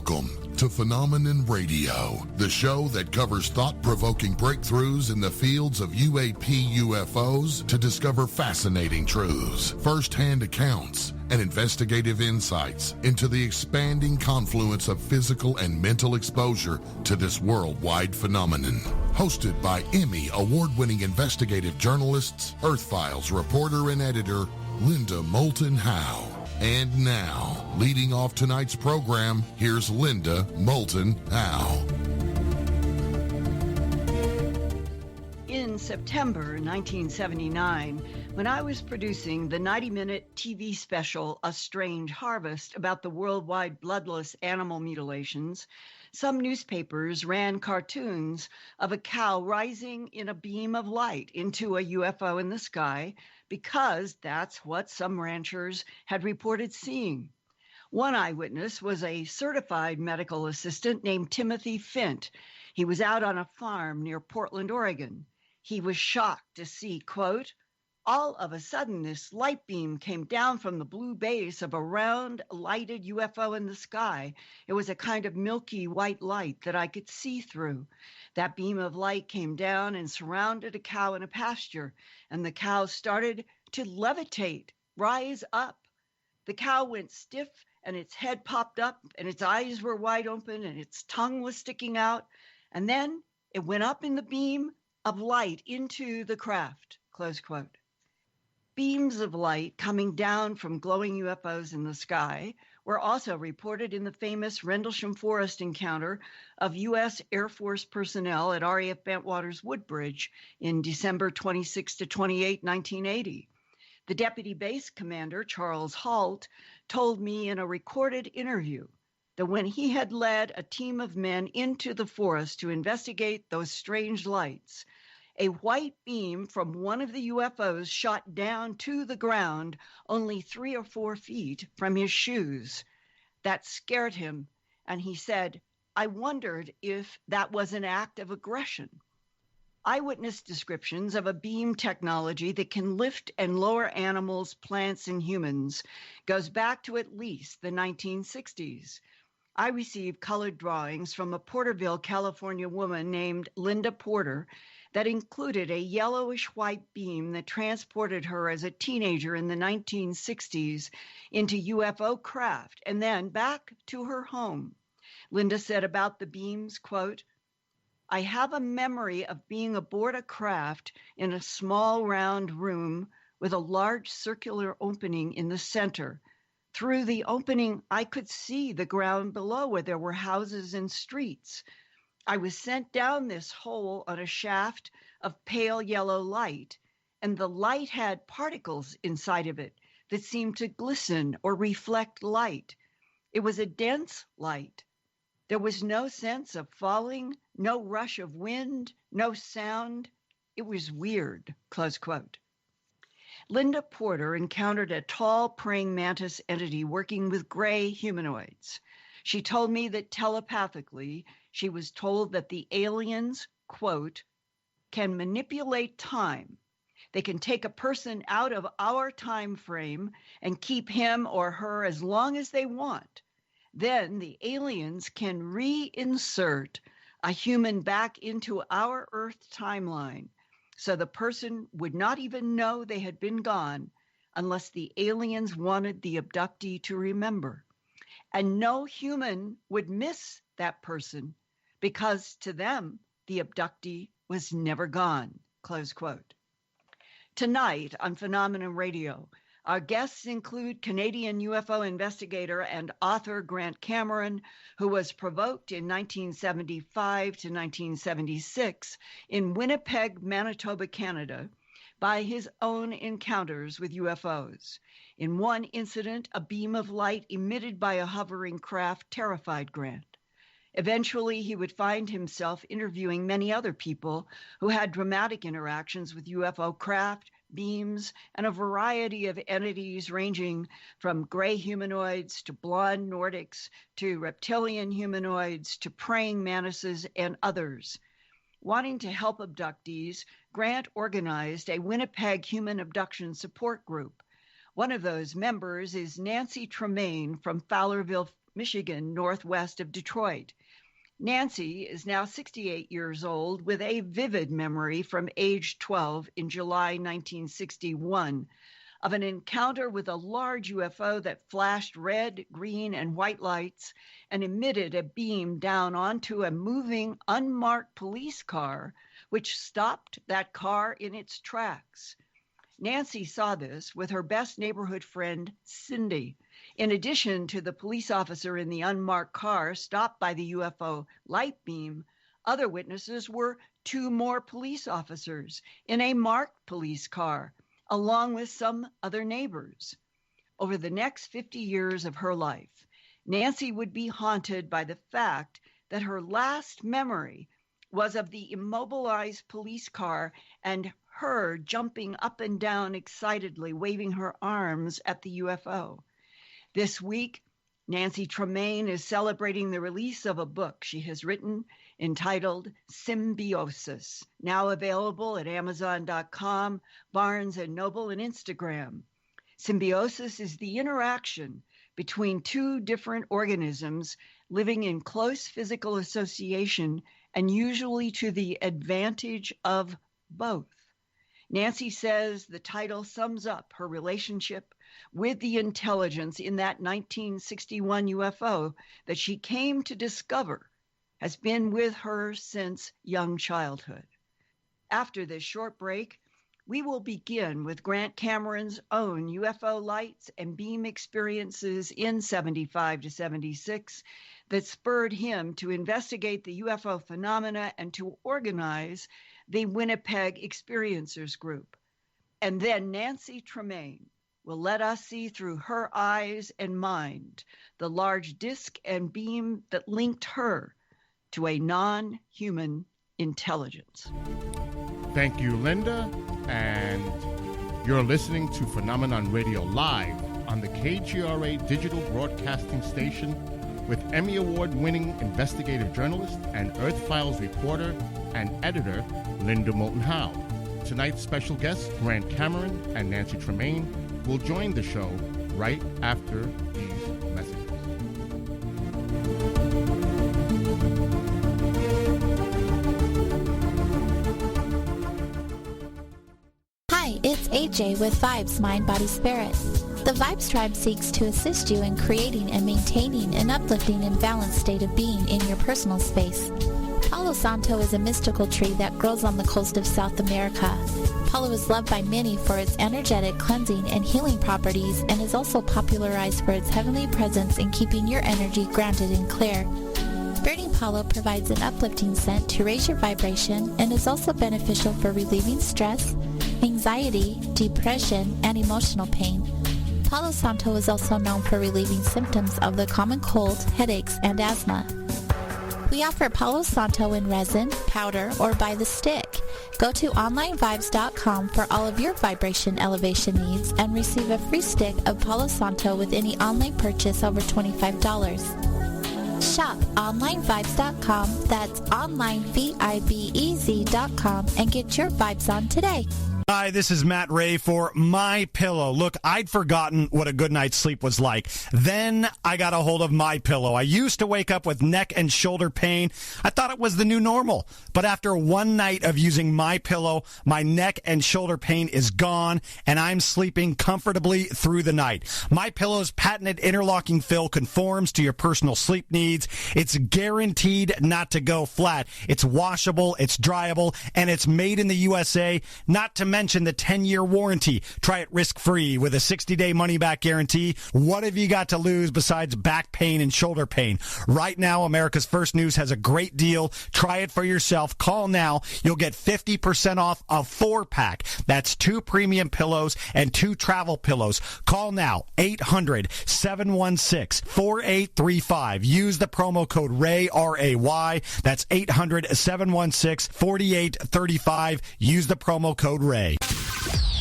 Welcome to Phenomenon Radio, the show that covers thought-provoking breakthroughs in the fields of UAP UFOs to discover fascinating truths, first-hand accounts, and investigative insights into the expanding confluence of physical and mental exposure to this worldwide phenomenon. Hosted by Emmy Award-winning investigative journalists, Earth Files reporter and editor, Linda Moulton Howe. And now, leading off tonight's program, here's Linda Moulton Howe. In September 1979, when I was producing the 90-minute TV special A Strange Harvest about the worldwide bloodless animal mutilations, some newspapers ran cartoons of a cow rising in a beam of light into a UFO in the sky because that's what some ranchers had reported seeing. One eyewitness was a certified medical assistant named Timothy Fint. He was out on a farm near Portland, Oregon. He was shocked to see, quote, all of a sudden this light beam came down from the blue base of a round lighted UFO in the sky. It was a kind of milky white light that I could see through. That beam of light came down and surrounded a cow in a pasture, and the cow started to levitate, rise up. The cow went stiff, and its head popped up, and its eyes were wide open, and its tongue was sticking out, and then it went up in the beam of light into the craft, close quote. Beams of light coming down from glowing UFOs in the sky were also reported in the famous Rendlesham Forest encounter of U.S. Air Force personnel at RAF Bentwaters Woodbridge in December 26 to 28, 1980. The deputy base commander, Charles Halt, told me in a recorded interview that when he had led a team of men into the forest to investigate those strange lights, a white beam from one of the UFOs shot down to the ground only 3 or 4 feet from his shoes. That scared him, and he said, I wondered if that was an act of aggression. Eyewitness descriptions of a beam technology that can lift and lower animals, plants, and humans goes back to at least the 1960s. I received colored drawings from a Porterville, California woman named Linda Porter that included a yellowish-white beam that transported her as a teenager in the 1960s into UFO craft and then back to her home. Linda said about the beams, quote, I have a memory of being aboard a craft in a small round room with a large circular opening in the center. Through the opening, I could see the ground below where there were houses and streets. I was sent down this hole on a shaft of pale yellow light, and the light had particles inside of it that seemed to glisten or reflect light. It was a dense light. There was no sense of falling, no rush of wind, no sound. It was weird, close quote. Linda Porter encountered a tall praying mantis entity working with gray humanoids. She told me that telepathically, she was told that the aliens, quote, can manipulate time. They can take a person out of our time frame and keep him or her as long as they want. Then the aliens can reinsert a human back into our Earth timeline, so the person would not even know they had been gone unless the aliens wanted the abductee to remember. And no human would miss that person because to them, the abductee was never gone, close quote. Tonight on Phenomenon Radio, our guests include Canadian UFO investigator and author Grant Cameron, who was provoked in 1975 to 1976 in Winnipeg, Manitoba, Canada, by his own encounters with UFOs. In one incident, a beam of light emitted by a hovering craft terrified Grant. Eventually, he would find himself interviewing many other people who had dramatic interactions with UFO craft, beams, and a variety of entities ranging from gray humanoids to blonde Nordics to reptilian humanoids to praying mantises and others. Wanting to help abductees, Grant organized a Winnipeg human abduction support group. One of those members is Nancy Tremaine from Fowlerville, Michigan, northwest of Detroit. Nancy is now 68 years old with a vivid memory from age 12 in July 1961 of an encounter with a large UFO that flashed red, green, and white lights and emitted a beam down onto a moving, unmarked police car, which stopped that car in its tracks. Nancy saw this with her best neighborhood friend, Cindy. In addition to the police officer in the unmarked car stopped by the UFO light beam, other witnesses were 2 more police officers in a marked police car, along with some other neighbors. Over the next 50 years of her life, Nancy would be haunted by the fact that her last memory was of the immobilized police car and her jumping up and down excitedly, waving her arms at the UFO. This week, Nancy Tremaine is celebrating the release of a book she has written entitled Symbiosis, now available at Amazon.com, Barnes & Noble, and Instagram. Symbiosis is the interaction between 2 different organisms living in close physical association and usually to the advantage of both. Nancy says the title sums up her relationship with the intelligence in that 1961 UFO that she came to discover has been with her since young childhood. After this short break, we will begin with Grant Cameron's own UFO lights and beam experiences in 75 to 76 that spurred him to investigate the UFO phenomena and to organize the Winnipeg Experiencers Group. And then Nancy Tremaine will let us see through her eyes and mind the large disk and beam that linked her to a non-human intelligence. Thank you, Linda. And you're listening to Phenomenon Radio live on the KGRA digital broadcasting station with Emmy Award-winning investigative journalist and Earth Files reporter and editor Linda Moulton Howe. Tonight's special guests, Grant Cameron and Nancy Tremaine, will join the show right after these messages. Hi, it's AJ with Vibes Mind, Body, Spirit. The Vibes Tribe seeks to assist you in creating and maintaining an uplifting and balanced state of being in your personal space. Palo Santo is a mystical tree that grows on the coast of South America. Palo is loved by many for its energetic, cleansing, and healing properties and is also popularized for its heavenly presence in keeping your energy grounded and clear. Burning Palo provides an uplifting scent to raise your vibration and is also beneficial for relieving stress, anxiety, depression, and emotional pain. Palo Santo is also known for relieving symptoms of the common cold, headaches, and asthma. We offer Palo Santo in resin, powder, or by the stick. Go to onlinevibes.com for all of your vibration elevation needs and receive a free stick of Palo Santo with any online purchase over $25. Shop onlinevibes.com, that's onlinevibez.com, and get your vibes on today. Hi, this is Matt Ray for My Pillow. Look, I'd forgotten what a good night's sleep was like. Then I got a hold of My Pillow. I used to wake up with neck and shoulder pain. I thought it was the new normal. But after one night of using My Pillow, my neck and shoulder pain is gone, and I'm sleeping comfortably through the night. My Pillow's patented interlocking fill conforms to your personal sleep needs. It's guaranteed not to go flat. It's washable, it's dryable, and it's made in the USA, not to mention the 10-year warranty. Try it risk-free with a 60-day money-back guarantee. What have you got to lose besides back pain and shoulder pain? Right now, America's First News has a great deal. Try it for yourself. Call now. You'll get 50% off a 4-pack. That's 2 premium pillows and 2 travel pillows. Call now. 800-716-4835. Use the promo code RAY, R-A-Y. That's 800-716-4835. Use the promo code RAY.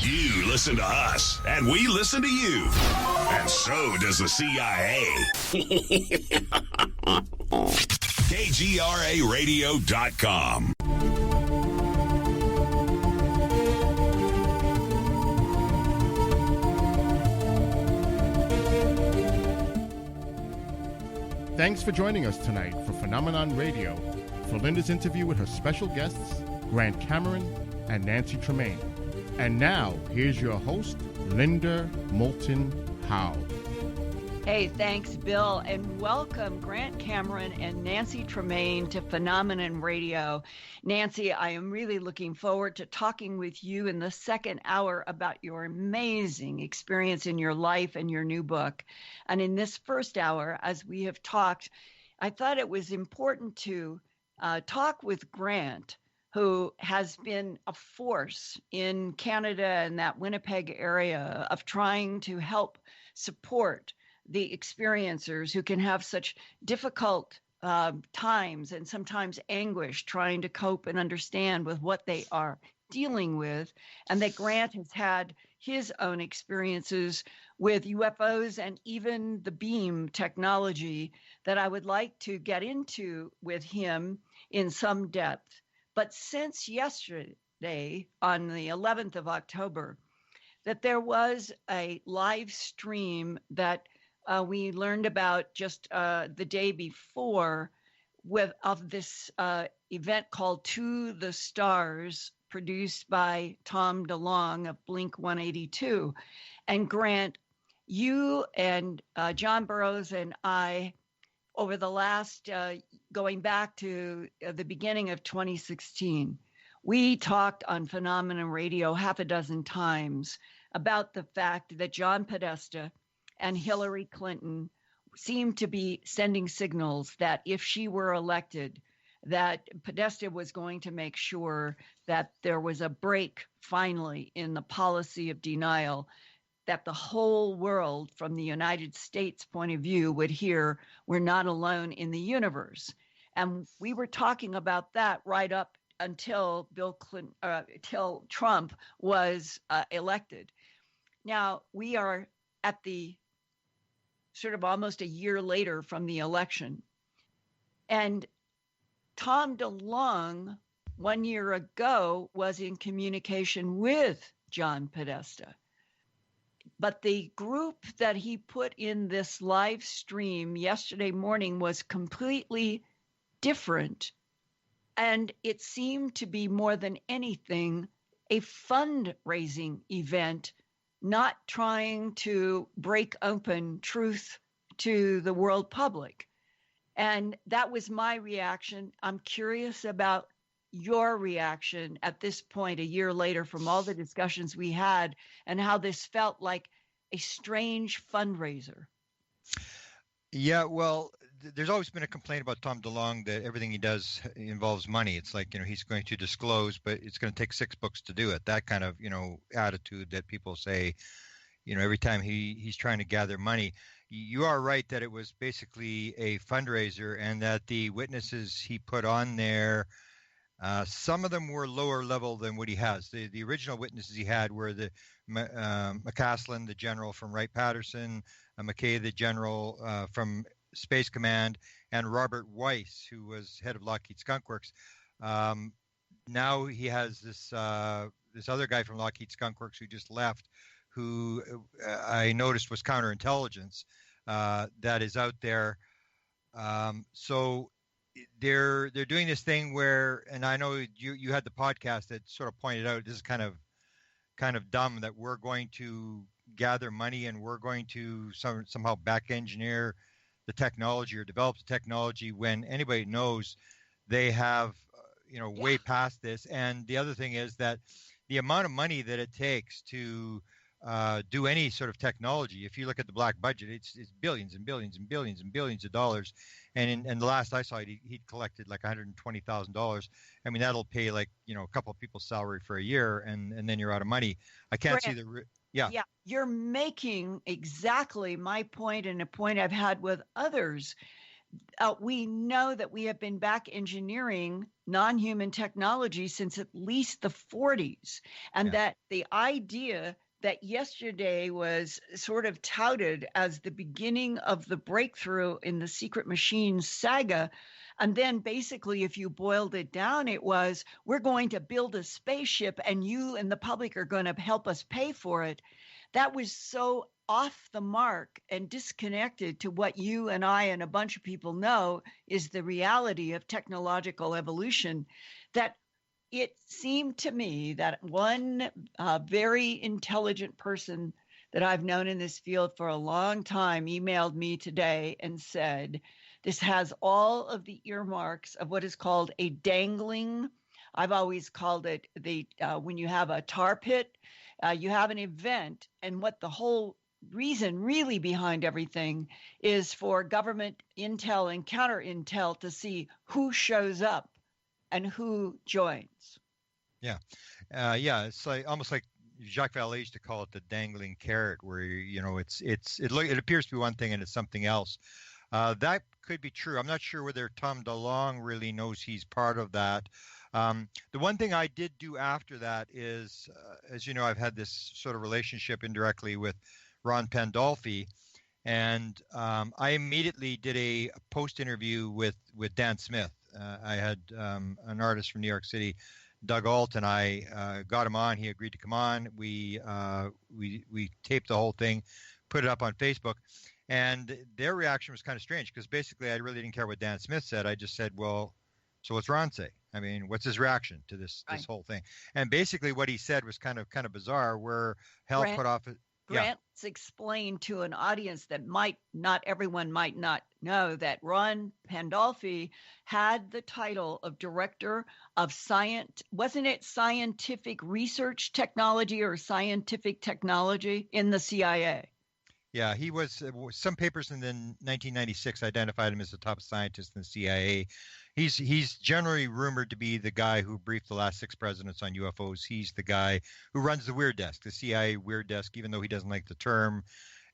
You listen to us, and we listen to you. And so does the CIA. KGRAradio.com. Thanks for joining us tonight for Phenomenon Radio for Linda's interview with her special guests, Grant Cameron and Nancy Tremaine. And now, here's your host, Linda Moulton Howe. Hey, thanks, Bill, and welcome Grant Cameron and Nancy Tremaine to Phenomenon Radio. Nancy, I am really looking forward to talking with you in the second hour about your amazing experience in your life and your new book. And in this first hour, as we have talked, I thought it was important to talk with Grant, who has been a force in Canada and that Winnipeg area of trying to help support the experiencers who can have such difficult times and sometimes anguish trying to cope and understand with what they are dealing with, and that Grant has had his own experiences with UFOs and even the beam technology that I would like to get into with him in some depth. But since yesterday, on the 11th of October, that there was a live stream that we learned about just the day before of this event called To the Stars, produced by Tom DeLonge of Blink 182. And Grant, you and John Burroughs and I, over the last, going back to the beginning of 2016, we talked on Phenomenon Radio half a dozen times about the fact that John Podesta and Hillary Clinton seemed to be sending signals that if she were elected, that Podesta was going to make sure that there was a break finally in the policy of denial, that the whole world from the United States point of view would hear we're not alone in the universe. And we were talking about that right up until till Trump was elected. Now we are at the sort of almost a year later from the election. And Tom DeLonge, 1 year ago, was in communication with John Podesta. But the group that he put in this live stream yesterday morning was completely different. And it seemed to be more than anything a fundraising event, not trying to break open truth to the world public. And that was my reaction. I'm curious about your reaction at this point, a year later, from all the discussions we had, and how this felt like a strange fundraiser. Yeah, well, there's always been a complaint about Tom DeLonge that everything he does involves money. It's like, he's going to disclose, but it's going to take 6 books to do it. That kind of, attitude that people say, every time he's trying to gather money. You are right that it was basically a fundraiser, and that the witnesses he put on there, some of them were lower level than what he has. The original witnesses he had were the McCaslin, the general from Wright-Patterson, McKay, the general from Space Command, and Robert Weiss, who was head of Lockheed Skunk Works. Now he has this other guy from Lockheed Skunk Works who just left, who I noticed was counterintelligence that is out there. So they're doing this thing where, and I know you had the podcast that sort of pointed out this is kind of dumb, that we're going to gather money and we're going to somehow back engineer the technology or develop the technology when anybody knows they have way past this. And the other thing is that the amount of money that it takes to do any sort of technology, if you look at the black budget, it's billions and billions and billions and billions of dollars. And in the last I saw it, he'd collected like $120,000. I mean, that'll pay like, a couple of people's salary for a year, and then you're out of money. I can't see the... Yeah, you're making exactly my point, and a point I've had with others. We know that we have been back engineering non-human technology since at least the 40s, and that the idea that yesterday was sort of touted as the beginning of the breakthrough in the secret machines saga. And then basically, if you boiled it down, it was, we're going to build a spaceship and you and the public are going to help us pay for it. That was so off the mark and disconnected to what you and I and a bunch of people know is the reality of technological evolution, that it seemed to me that one very intelligent person that I've known in this field for a long time emailed me today and said, this has all of the earmarks of what is called a dangling. I've always called it when you have a tar pit, you have an event, and what the whole reason really behind everything is for government intel and counter intel to see who shows up and who joins. Yeah. It's like almost like Jacques Vallée used to call it the dangling carrot, where it appears to be one thing and it's something else. That could be true. I'm not sure whether Tom DeLonge really knows he's part of that. The one thing I did do after that is, as you know, I've had this sort of relationship indirectly with Ron Pandolfi, and I immediately did a post interview with Dan Smith. I had an artist from New York City, Doug Alt, and I got him on. He agreed to come on. We taped the whole thing, put it up on Facebook, and their reaction was kind of strange because basically I really didn't care what Dan Smith said. I just said, well, so what's Ron say? I mean, what's his reaction to this whole thing? And basically what he said was kind of bizarre, where Hal put off. Grant's explained to an audience that everyone might not know that Ron Pandolfi had the title of director of scientific research technology or scientific technology in the CIA? Yeah, he was. Some papers in the 1996 identified him as the top scientist in the CIA. He's generally rumored to be the guy who briefed the last 6 presidents on UFOs. He's the guy who runs the Weird Desk, the CIA Weird Desk, even though he doesn't like the term,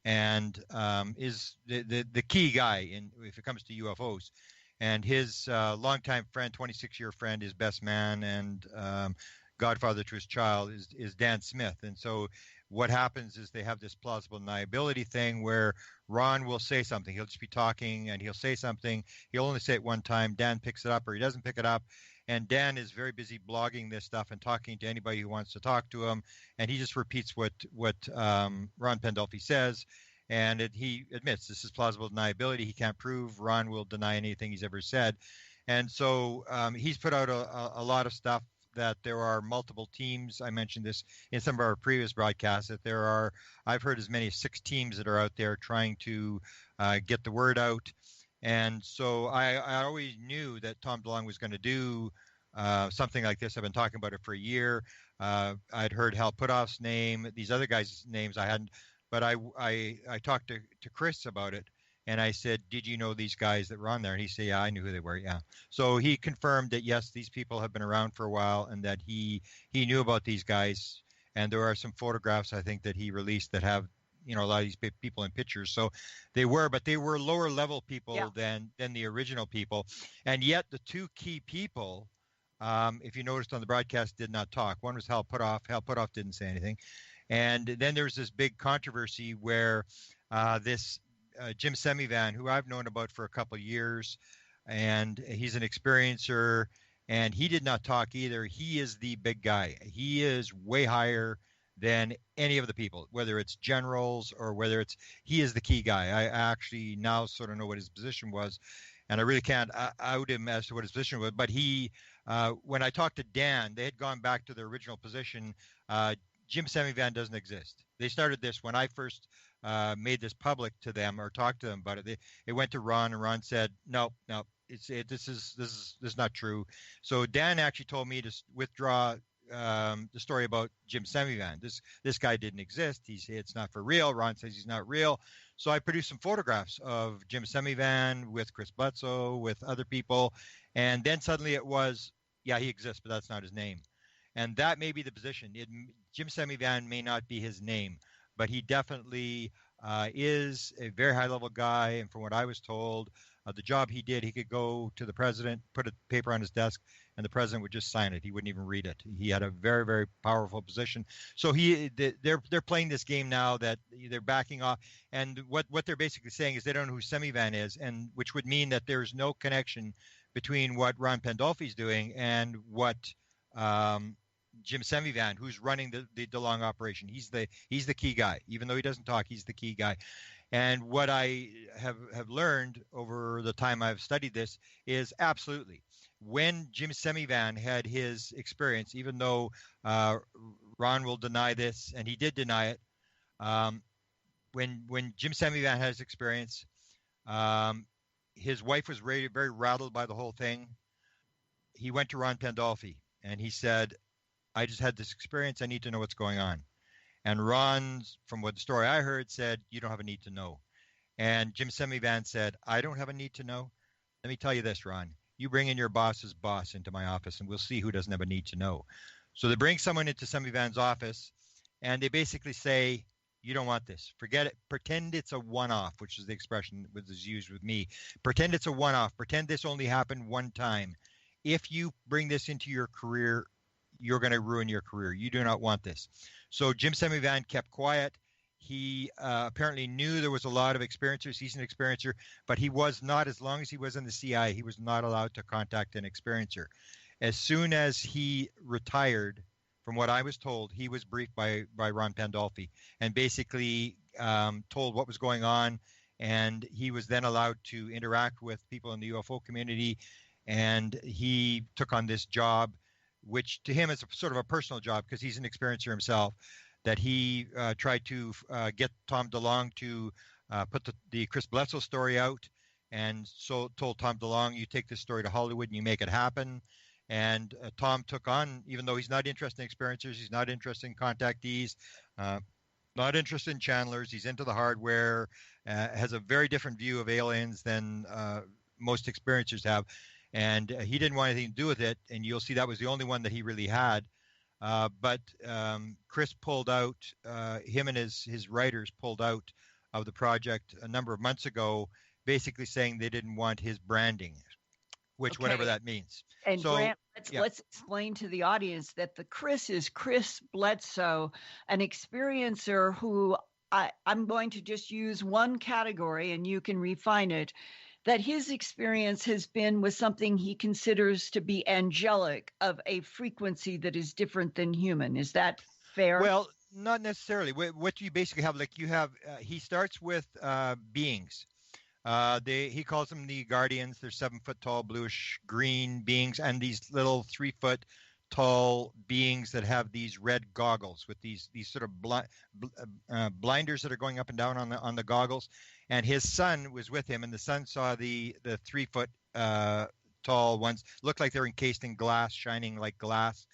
and is the key guy if it comes to UFOs. And his longtime friend, 26-year friend, his best man, and godfather to his child is Dan Smith. And so what happens is they have this plausible deniability thing where Ron will say something. He'll just be talking and he'll say something. He'll only say it one time. Dan picks it up or he doesn't pick it up. And Dan is very busy blogging this stuff and talking to anybody who wants to talk to him. And he just repeats what Ron Pandolfi says. And he admits this is plausible deniability. He can't prove. Ron will deny anything he's ever said. And so he's put out a lot of stuff that there are multiple teams. I mentioned this in some of our previous broadcasts, that I've heard as many as 6 teams that are out there trying to get the word out. And so I always knew that Tom DeLonge was going to do something like this. I've been talking about it for a year. I'd heard Hal Puthoff's name, these other guys' names I hadn't, but I talked to Chris about it. And I said, did you know these guys that were on there? And he said, yeah, I knew who they were. Yeah. So he confirmed that, yes, these people have been around for a while and that he knew about these guys. And there are some photographs, I think, that he released that have, a lot of these people in pictures. So they were lower level people than the original people. And yet the 2 key people, if you noticed on the broadcast, did not talk. One was Hal Puthoff. Hal Puthoff didn't say anything. And then there was this big controversy where this Jim Semivan, who I've known about for a couple of years, and he's an experiencer, and he did not talk either. He is the big guy. He is way higher than any of the people, whether it's generals or whether he is the key guy. I actually now sort of know what his position was, and I really can't out him as to what his position was. But when I talked to Dan, they had gone back to their original position. Jim Semivan doesn't exist. They started this when I first made this public to them or talked to them about it. It went to Ron, and Ron said, no, this is not true. So Dan actually told me to withdraw the story about Jim Semivan. This guy didn't exist. It's not for real. Ron says he's not real. So I produced some photographs of Jim Semivan with Chris Bledsoe, with other people, and then suddenly it was, yeah, he exists, but that's not his name. And that may be the position. Jim Semivan may not be his name, but he definitely is a very high-level guy. And from what I was told, the job he did, he could go to the president, put a paper on his desk, and the president would just sign it. He wouldn't even read it. He had a very, very powerful position. So they're playing this game now that they're backing off. And what they're basically saying is they don't know who Semivan is, and which would mean that there's no connection between what Ron Pandolfi's doing and what Jim Semivan, who's running the DeLonge operation. He's the key guy. Even though he doesn't talk, he's the key guy. And what I have learned over the time I've studied this is absolutely, when Jim Semivan had his experience, even though Ron will deny this, and he did deny it, when Jim Semivan had his experience, his wife was very rattled by the whole thing. He went to Ron Pandolfi and he said, I just had this experience. I need to know what's going on. And Ron, from what the story I heard, said, you don't have a need to know. And Jim Semivan said, I don't have a need to know. Let me tell you this, Ron. You bring in your boss's boss into my office and we'll see who doesn't have a need to know. So they bring someone into Semivan's office and they basically say, you don't want this. Forget it. Pretend it's a one-off, which is the expression that was used with me. Pretend it's a one-off. Pretend this only happened one time. If you bring this into your career, you're going to ruin your career. You do not want this. So Jim Semivan kept quiet. He apparently knew there was a lot of experiencers. He's an experiencer, but he was not, as long as he was in the CIA, he was not allowed to contact an experiencer. As soon as he retired, from what I was told, he was briefed by Ron Pandolfi and basically told what was going on. And he was then allowed to interact with people in the UFO community. And he took on this job, which to him is sort of a personal job because he's an experiencer himself, that he tried to get Tom DeLonge to put the Chris Bledsoe story out, and so told Tom DeLonge, you take this story to Hollywood and you make it happen. And Tom took on, even though he's not interested in experiencers, he's not interested in contactees, not interested in channelers, he's into the hardware, has a very different view of aliens than most experiencers have. And he didn't want anything to do with it, and you'll see that was the only one that he really had. But Chris pulled out, him and his writers pulled out of the project a number of months ago, basically saying they didn't want his branding, which whatever that means. And so, Grant, let's explain to the audience that the Chris is Chris Bledsoe, an experiencer who I'm going to just use one category and you can refine it, that his experience has been with something he considers to be angelic, of a frequency that is different than human. Is that fair? Well, not necessarily. What you basically have, like you have, he starts with beings. He calls them the guardians. They're 7 foot tall, bluish green beings, and these little 3 foot tall beings that have these red goggles with these sort of blinders that are going up and down on the goggles. And his son was with him, and the son saw the 3 foot tall ones, looked like they're encased in glass, shining like glass.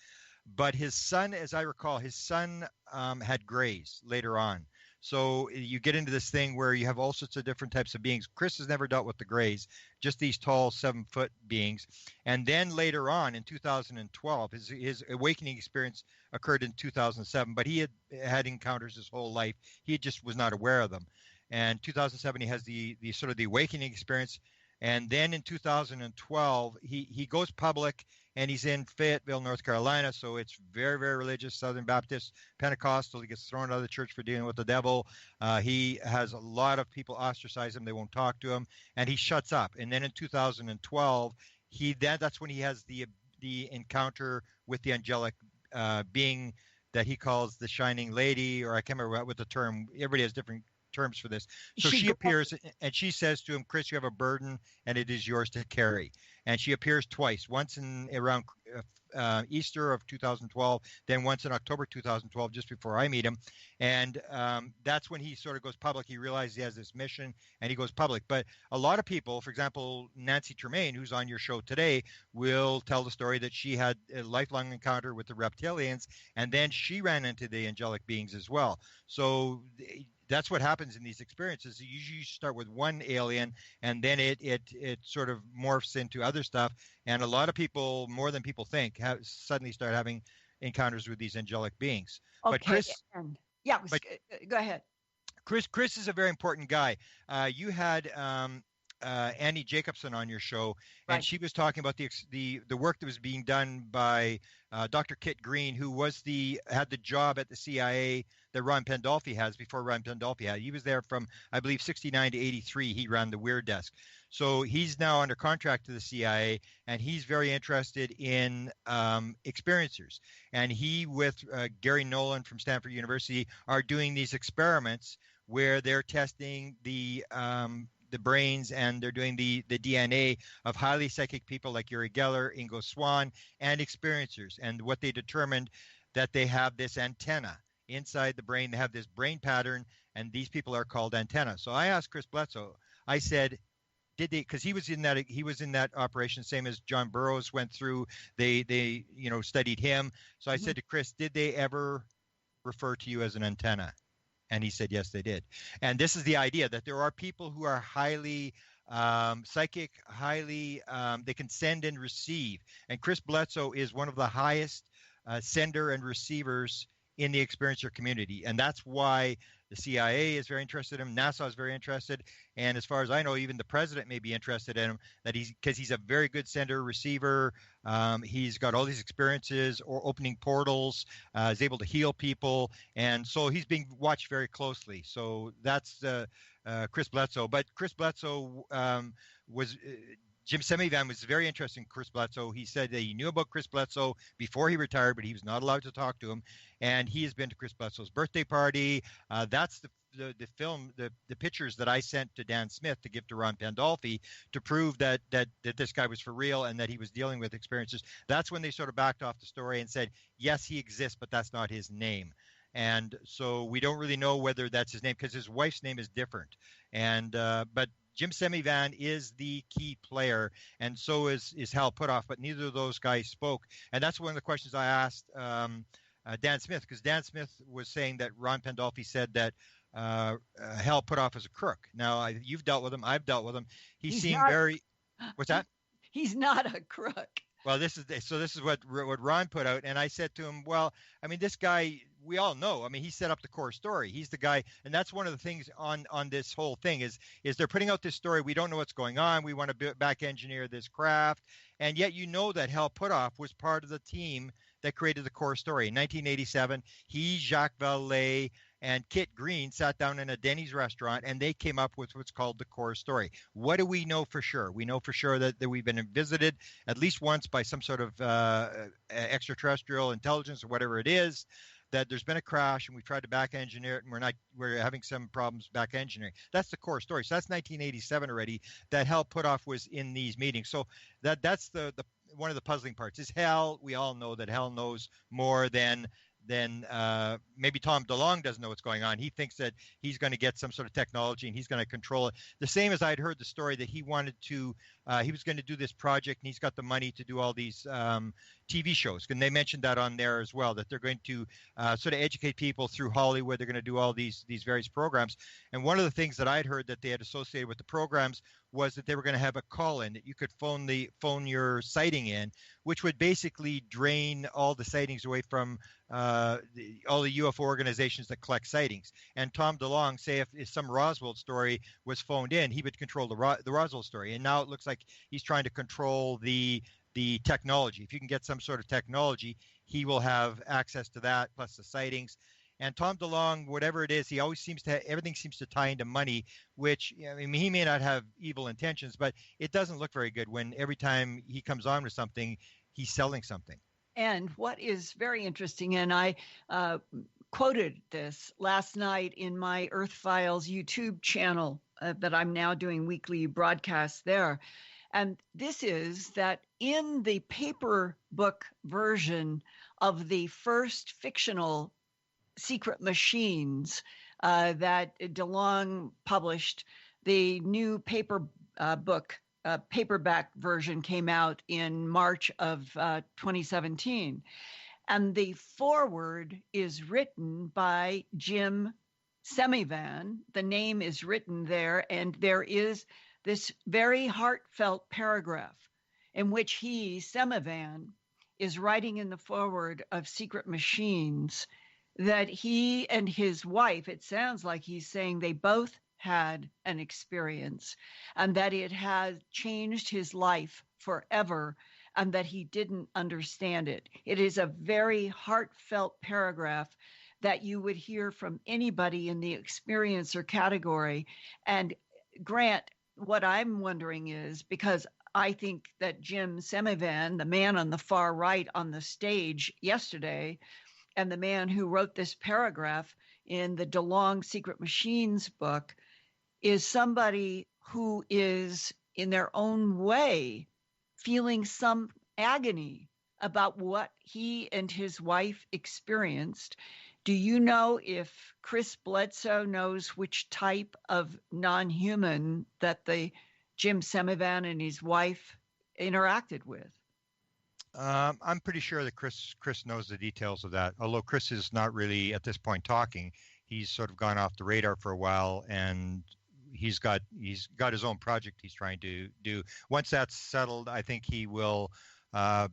But his son, as I recall, had grays later on. So you get into this thing where you have all sorts of different types of beings. Chris has never dealt with the grays, just these tall 7 foot beings. And then later on in 2012, his awakening experience occurred in 2007, but he had encounters his whole life. He just was not aware of them. And 2007, he has the sort of the awakening experience. And then in 2012, he goes public, and he's in Fayetteville, North Carolina. So it's very, very religious, Southern Baptist, Pentecostal. He gets thrown out of the church for dealing with the devil. He has a lot of people ostracize him. They won't talk to him, and he shuts up. And then in 2012, that's when he has the encounter with the angelic being that he calls the Shining Lady, or I can't remember what the term. Everybody has different terms for this. So she appears and she says to him, Chris, you have a burden and it is yours to carry. And she appears twice, once in around Easter of 2012, then once in October 2012, just before I meet him. And that's when he sort of goes public. He realizes he has this mission and he goes public. But a lot of people, for example, Nancy Tremaine, who's on your show today, will tell the story that she had a lifelong encounter with the reptilians, and then she ran into the angelic beings as well. So that's what happens in these experiences. You usually start with one alien, and then it sort of morphs into other stuff. And a lot of people, more than people think, suddenly start having encounters with these angelic beings. Okay. But Chris, go ahead. Chris is a very important guy. You had Annie Jacobson on your show, Right. and she was talking about the work that was being done by Dr. Kit Green, who had the job at the CIA that Ron Pandolfi has before Ron Pandolfi had. He was there from, I believe, 69 to 83. He ran the Weird Desk. So he's now under contract to the CIA, and he's very interested in experiencers. And he, with Gary Nolan from Stanford University, are doing these experiments where they're testing the brains, and they're doing the DNA of highly psychic people like Uri Geller, Ingo Swann, and experiencers. And what they determined, that they have this antenna inside the brain. They have this brain pattern, and these people are called antenna. So I asked Chris Bledsoe, I said, did they, because he was in that operation, same as John Burroughs went through, they studied him. So I said to Chris, did they ever refer to you as an antenna? And he said, yes, they did. And this is the idea, that there are people who are highly psychic, they can send and receive. And Chris Bledsoe is one of the highest sender and receivers in the experiencer community. And that's why the CIA is very interested in him. NASA is very interested. And as far as I know, even the president may be interested in him, because he's a very good sender, receiver. He's got all these experiences or opening portals, is able to heal people. And so he's being watched very closely. So that's Chris Bledsoe. But Chris Bledsoe was... Jim Semivan was very interested in Chris Bledsoe. He said that he knew about Chris Bledsoe before he retired, but he was not allowed to talk to him. And he has been to Chris Bledsoe's birthday party. That's the film, the pictures that I sent to Dan Smith to give to Ron Pandolfi to prove that this guy was for real and that he was dealing with experiences. That's when they sort of backed off the story and said, yes, he exists, but that's not his name. And so we don't really know whether that's his name, because his wife's name is different. And but Jim Semivan is the key player, and so is Hal Puthoff, but neither of those guys spoke. And that's one of the questions I asked Dan Smith, because Dan Smith was saying that Ron Pandolfi said that Hal Puthoff is a crook. Now, you've dealt with him. I've dealt with him. He seemed very... What's that? He's not a crook. Well, this is what Ron put out, and I said to him, well, I mean, this guy, we all know. I mean, he set up the core story. He's the guy, and that's one of the things on this whole thing is they're putting out this story. We don't know what's going on. We want to back engineer this craft, and yet you know that Hal Puthoff was part of the team that created the core story. In 1987, he, Jacques Vallée, and Kit Green sat down in a Denny's restaurant, and they came up with what's called the core story. What do we know for sure? We know for sure that we've been visited at least once by some sort of extraterrestrial intelligence or whatever it is, that there's been a crash, and we tried to back engineer it, and we're having some problems back engineering. That's the core story. So that's 1987 already, that Hal Puthoff was in these meetings. So that's the one of the puzzling parts. Is Hal, we all know that Hal knows more than maybe Tom DeLonge doesn't know what's going on. He thinks that he's going to get some sort of technology and he's going to control it. The same as I'd heard the story that he wanted to, he was going to do this project, and he's got the money to do all these TV shows. And they mentioned that on there as well, that they're going to sort of educate people through Hollywood. They're going to do all these various programs. And one of the things that I'd heard that they had associated with the programs was that they were going to have a call-in that you could phone your sighting in, which would basically drain all the sightings away from all the UFO organizations that collect sightings. And Tom DeLonge, say if some Roswell story was phoned in, he would control the Roswell story. And now it looks like he's trying to control the technology. If you can get some sort of technology, he will have access to that, plus the sightings. And Tom DeLonge, whatever it is, he always seems to everything seems to tie into money, which, I mean, he may not have evil intentions, but it doesn't look very good when every time he comes on with something, he's selling something. And what is very interesting, and I quoted this last night in my Earth Files YouTube channel that I'm now doing weekly broadcasts there. And this is that in the paper book version of the first fictional Secret Machines that DeLonge published, the new paper book, paperback version came out in March of 2017. And the foreword is written by Jim Semivan. The name is written there, and there is this very heartfelt paragraph in which he, Semivan, is writing in the foreword of Secret Machines that he and his wife, it sounds like he's saying they both had an experience and that it had changed his life forever and that he didn't understand it. It is a very heartfelt paragraph that you would hear from anybody in the experiencer category. And Grant, what I'm wondering is, because I think that Jim Semivan, the man on the far right on the stage yesterday, and the man who wrote this paragraph in the DeLonge Secret Machines book, is somebody who is, in their own way, feeling some agony about what he and his wife experienced. Do you know if Chris Bledsoe knows which type of non-human that the Jim Semivan and his wife interacted with? I'm pretty sure that Chris knows the details of that. Although Chris is not really at this point talking, he's sort of gone off the radar for a while, and he's got his own project he's trying to do. Once that's settled, I think he will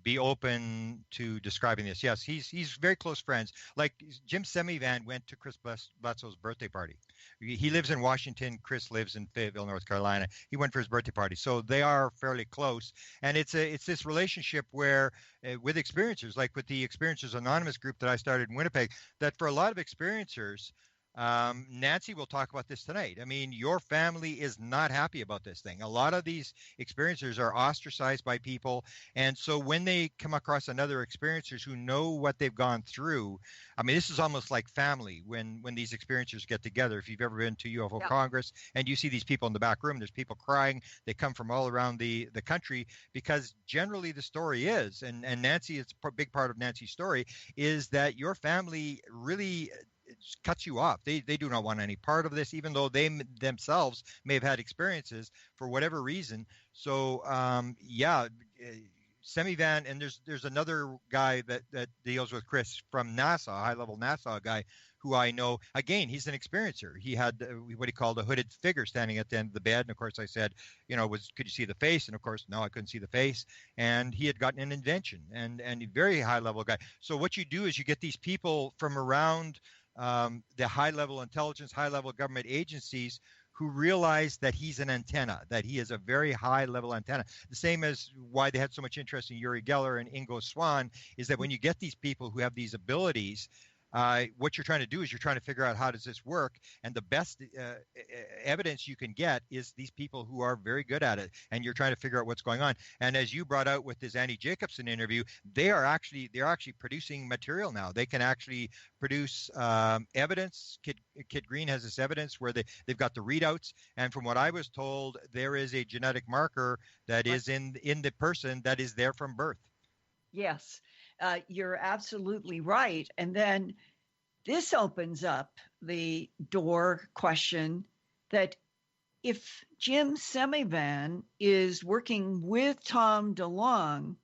be open to describing this. Yes, he's very close friends. Like Jim Semivan went to Chris Bledsoe's birthday party. He lives in Washington. Chris lives in Fayetteville, North Carolina. He went for his birthday party, so they are fairly close. And it's this relationship where with experiencers, like with the Experiencers Anonymous group that I started in Winnipeg, that for a lot of experiencers, Nancy will talk about this tonight. I mean, your family is not happy about this thing. A lot of these experiencers are ostracized by people. And so when they come across another experiencers who know what they've gone through, I mean, this is almost like family when these experiencers get together. If you've ever been to UFO Congress and you see these people in the back room, there's people crying. They come from all around the country, because generally the story is, and Nancy, it's a big part of Nancy's story, is that your family really cuts you off. They do not want any part of this, even though they themselves may have had experiences for whatever reason. So Semivan, and there's another guy that deals with Chris from NASA, a high-level NASA guy who I know. Again, he's an experiencer. He had what he called a hooded figure standing at the end of the bed, and of course I said, could you see the face? And of course, no, I couldn't see the face. And he had gotten an invention, and a very high-level guy. So what you do is you get these people from around the high-level intelligence, high-level government agencies who realize that he's an antenna, that he is a very high-level antenna. The same as why they had so much interest in Uri Geller and Ingo Swann, is that when you get these people who have these abilities, what you're trying to do is you're trying to figure out how does this work, and the best evidence you can get is these people who are very good at it, and you're trying to figure out what's going on. And as you brought out with this Annie Jacobson interview, they're actually producing material now. They can actually produce evidence. Kid Green has this evidence where they've got the readouts, and from what I was told, there is a genetic marker that is in the person that is there from birth. Yes. You're absolutely right. And then this opens up the door question that if Jim Semivan is working with Tom DeLonge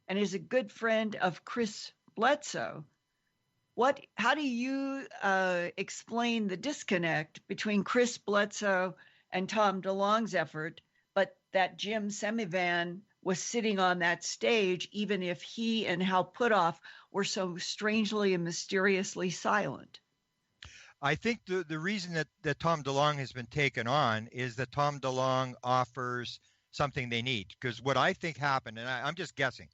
and is a good friend of Chris Bledsoe, how do you explain the disconnect between Chris Bledsoe and Tom DeLonge's effort, but that Jim Semivan was sitting on that stage, even if he and Hal Puthoff were so strangely and mysteriously silent? I think the reason that Tom DeLonge has been taken on is that Tom DeLonge offers something they need. Because what I think happened, and I'm just guessing,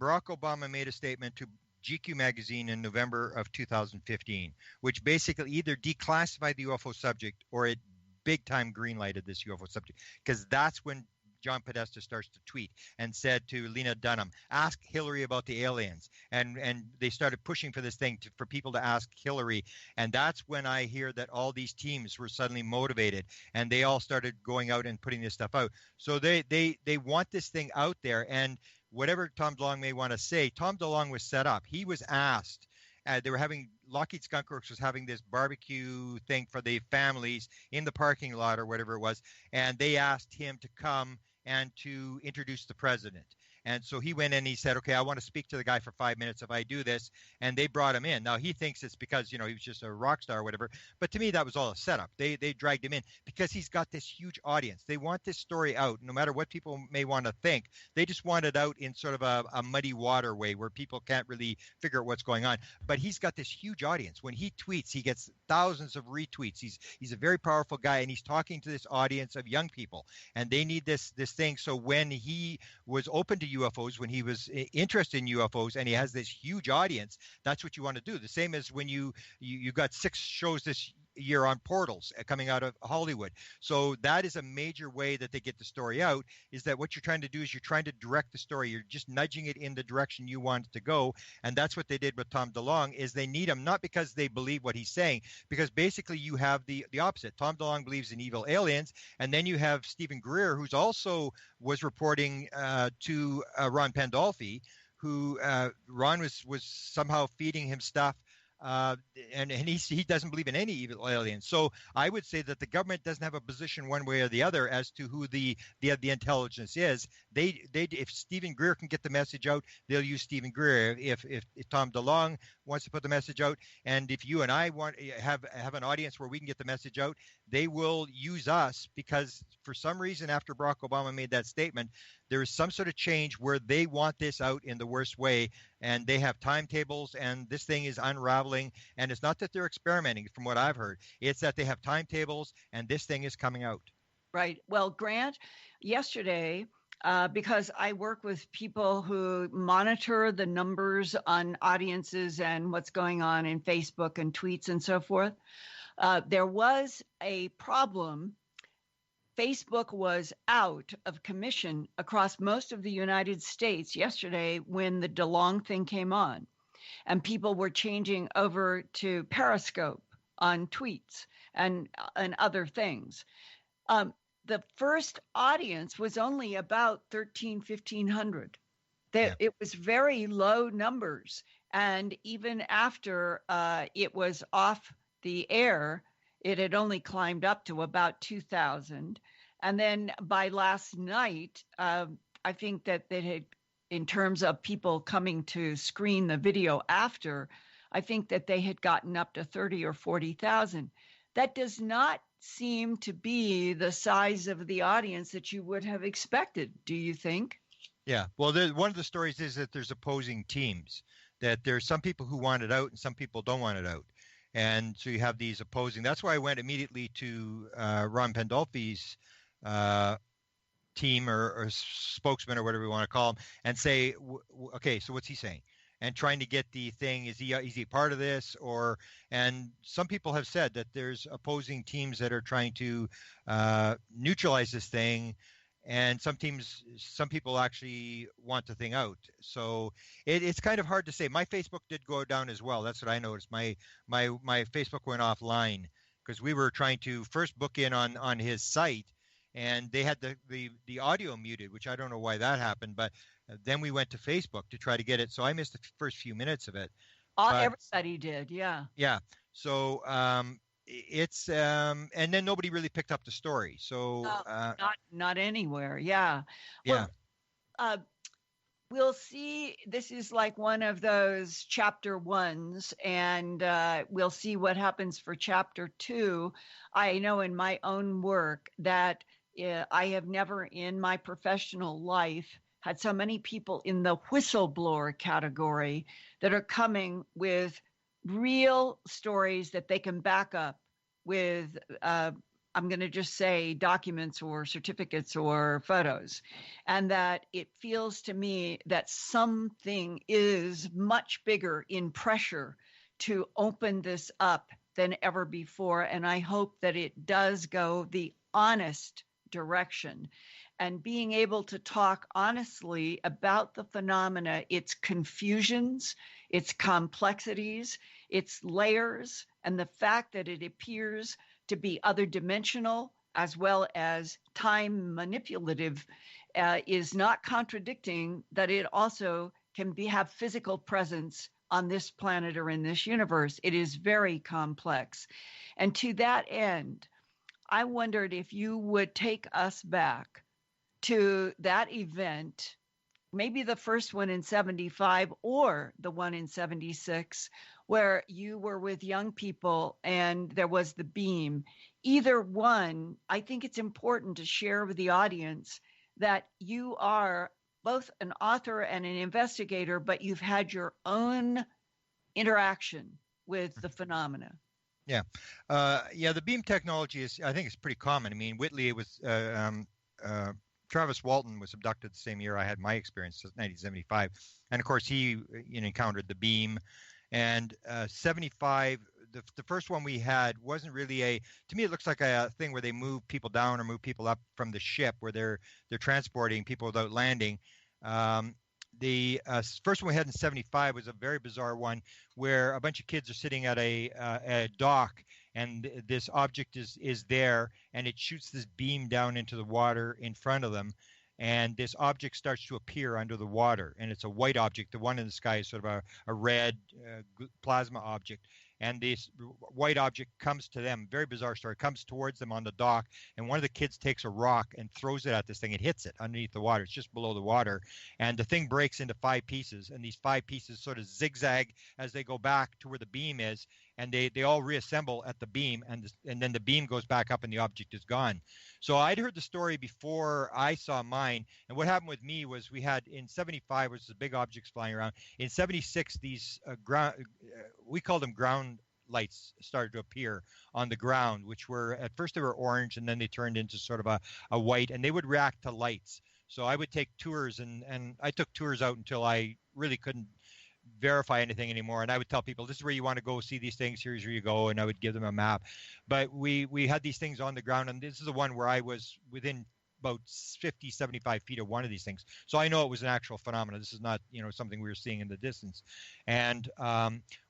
Barack Obama made a statement to GQ magazine in November of 2015, which basically either declassified the UFO subject or it big time greenlighted this UFO subject. Because that's when John Podesta starts to tweet and said to Lena Dunham, ask Hillary about the aliens. And they started pushing for this thing for people to ask Hillary. And that's when I hear that all these teams were suddenly motivated and they all started going out and putting this stuff out. So they want this thing out there. And whatever Tom DeLonge may want to say, Tom DeLonge was set up. He was asked. They were having Lockheed Skunk Works was having this barbecue thing for the families in the parking lot or whatever it was. And they asked him to come and to introduce the president. And so he went in and he said, okay, I want to speak to the guy for 5 minutes if I do this. And they brought him in. Now, he thinks it's because, he was just a rock star or whatever. But to me, that was all a setup. They dragged him in because he's got this huge audience. They want this story out, no matter what people may want to think. They just want it out in sort of a muddy water way where people can't really figure out what's going on. But he's got this huge audience. When he tweets, he gets thousands of retweets. He's a very powerful guy, and he's talking to this audience of young people, and they need this thing. So when he was open to UFOs, when he was interested in UFOs, and he has this huge audience, that's what you want to do. The same as when you got 6 shows this year on portals coming out of Hollywood. So that is a major way that they get the story out, is that what you're trying to do is you're trying to direct the story. You're just nudging it in the direction you want it to go. And that's what they did with Tom DeLonge, is they need him, not because they believe what he's saying, because basically you have the opposite. Tom DeLonge believes in evil aliens. And then you have Stephen Greer, who's also was reporting to Ron Pandolfi, who Ron was somehow feeding him stuff. And he doesn't believe in any evil aliens. So I would say that the government doesn't have a position one way or the other as to who the intelligence is. They if Stephen Greer can get the message out, they'll use Stephen Greer. If Tom DeLonge wants to put the message out, and if you and I want have an audience where we can get the message out, they will use us, because for some reason after Barack Obama made that statement, there is some sort of change where they want this out in the worst way, and they have timetables, and this thing is unraveling. And it's not that they're experimenting, from what I've heard. It's that they have timetables, and this thing is coming out. Right. Well, Grant, yesterday, because I work with people who monitor the numbers on audiences and what's going on in Facebook and tweets and so forth, there was a problem. Facebook was out of commission across most of the United States yesterday when the DeLonge thing came on, and people were changing over to Periscope on tweets and other things. The first audience was only about 1,500. It was very low numbers. And even after it was off the air, it had only climbed up to about 2,000. And then by last night, I think that they had, in terms of people coming to screen the video after, I think that they had gotten up to 30 or 40,000. That does not seem to be the size of the audience that you would have expected, do you think? Yeah. Well, one of the stories is that there's opposing teams, that there's some people who want it out and some people don't want it out. And so you have these opposing. That's why I went immediately to Ron Pandolfi's team or spokesman or whatever you want to call him, and say, okay, so what's he saying? And trying to get the thing, is he part of this? And some people have said that there's opposing teams that are trying to neutralize this thing, and some people actually want the thing out. So it's kind of hard to say. My Facebook did go down as well. That's what I noticed. My Facebook went offline because we were trying to first book in on his site, and they had the audio muted, which I don't know why that happened, but then we went to Facebook to try to get it. So I missed the first few minutes of it. Everybody did, yeah. Yeah. So it's and then nobody really picked up the story. So not anywhere. Yeah. Yeah. Well, we'll see. This is like one of those chapter 1s, and we'll see what happens for chapter 2. I know in my own work that I have never in my professional life had so many people in the whistleblower category that are coming with real stories that they can back up with, I'm going to just say documents or certificates or photos. And that it feels to me that something is much bigger in pressure to open this up than ever before. And I hope that it does go the honest direction. And being able to talk honestly about the phenomena, its confusions, its complexities, its layers, and the fact that it appears to be other dimensional as well as time manipulative is not contradicting that it also can have physical presence on this planet or in this universe. It is very complex. And to that end, I wondered if you would take us back to that event, maybe the first one in 75 or the one in 76, where you were with young people and there was the beam. Either one, I think it's important to share with the audience that you are both an author and an investigator, but you've had your own interaction with the phenomena. Yeah. Yeah, the beam technology is, I think it's pretty common. I mean, Whitley was, Travis Walton was abducted the same year I had my experience, 1975. And of course, he encountered the beam. And 75, the first one we had wasn't really to me, it looks like a thing where they move people down or move people up from the ship where they're transporting people without landing. The first one we had in 75 was a very bizarre one where a bunch of kids are sitting at a dock, and this object is there, and it shoots this beam down into the water in front of them, and this object starts to appear under the water, and it's a white object. The one in the sky is sort of a red plasma object. And this white object comes to them, very bizarre story, comes towards them on the dock, and one of the kids takes a rock and throws it at this thing. It hits it underneath the water. It's just below the water. And the thing breaks into 5 pieces, and these 5 pieces sort of zigzag as they go back to where the beam is, and they all reassemble at the beam, and then the beam goes back up and the object is gone. So I'd heard the story before I saw mine, and what happened with me was we had in 75 was the big objects flying around. In 76, these we called them ground lights started to appear on the ground, which were at first they were orange, and then they turned into sort of a white, and they would react to lights. So I would take tours, and I took tours out until I really couldn't verify anything anymore, and I would tell people, this is where you want to go see these things, here's where you go, and I would give them a map. But we had these things on the ground, and this is the one where I was within about 50, 75 feet of one of these things. So I know it was an actual phenomenon. This is not, something we were seeing in the distance. And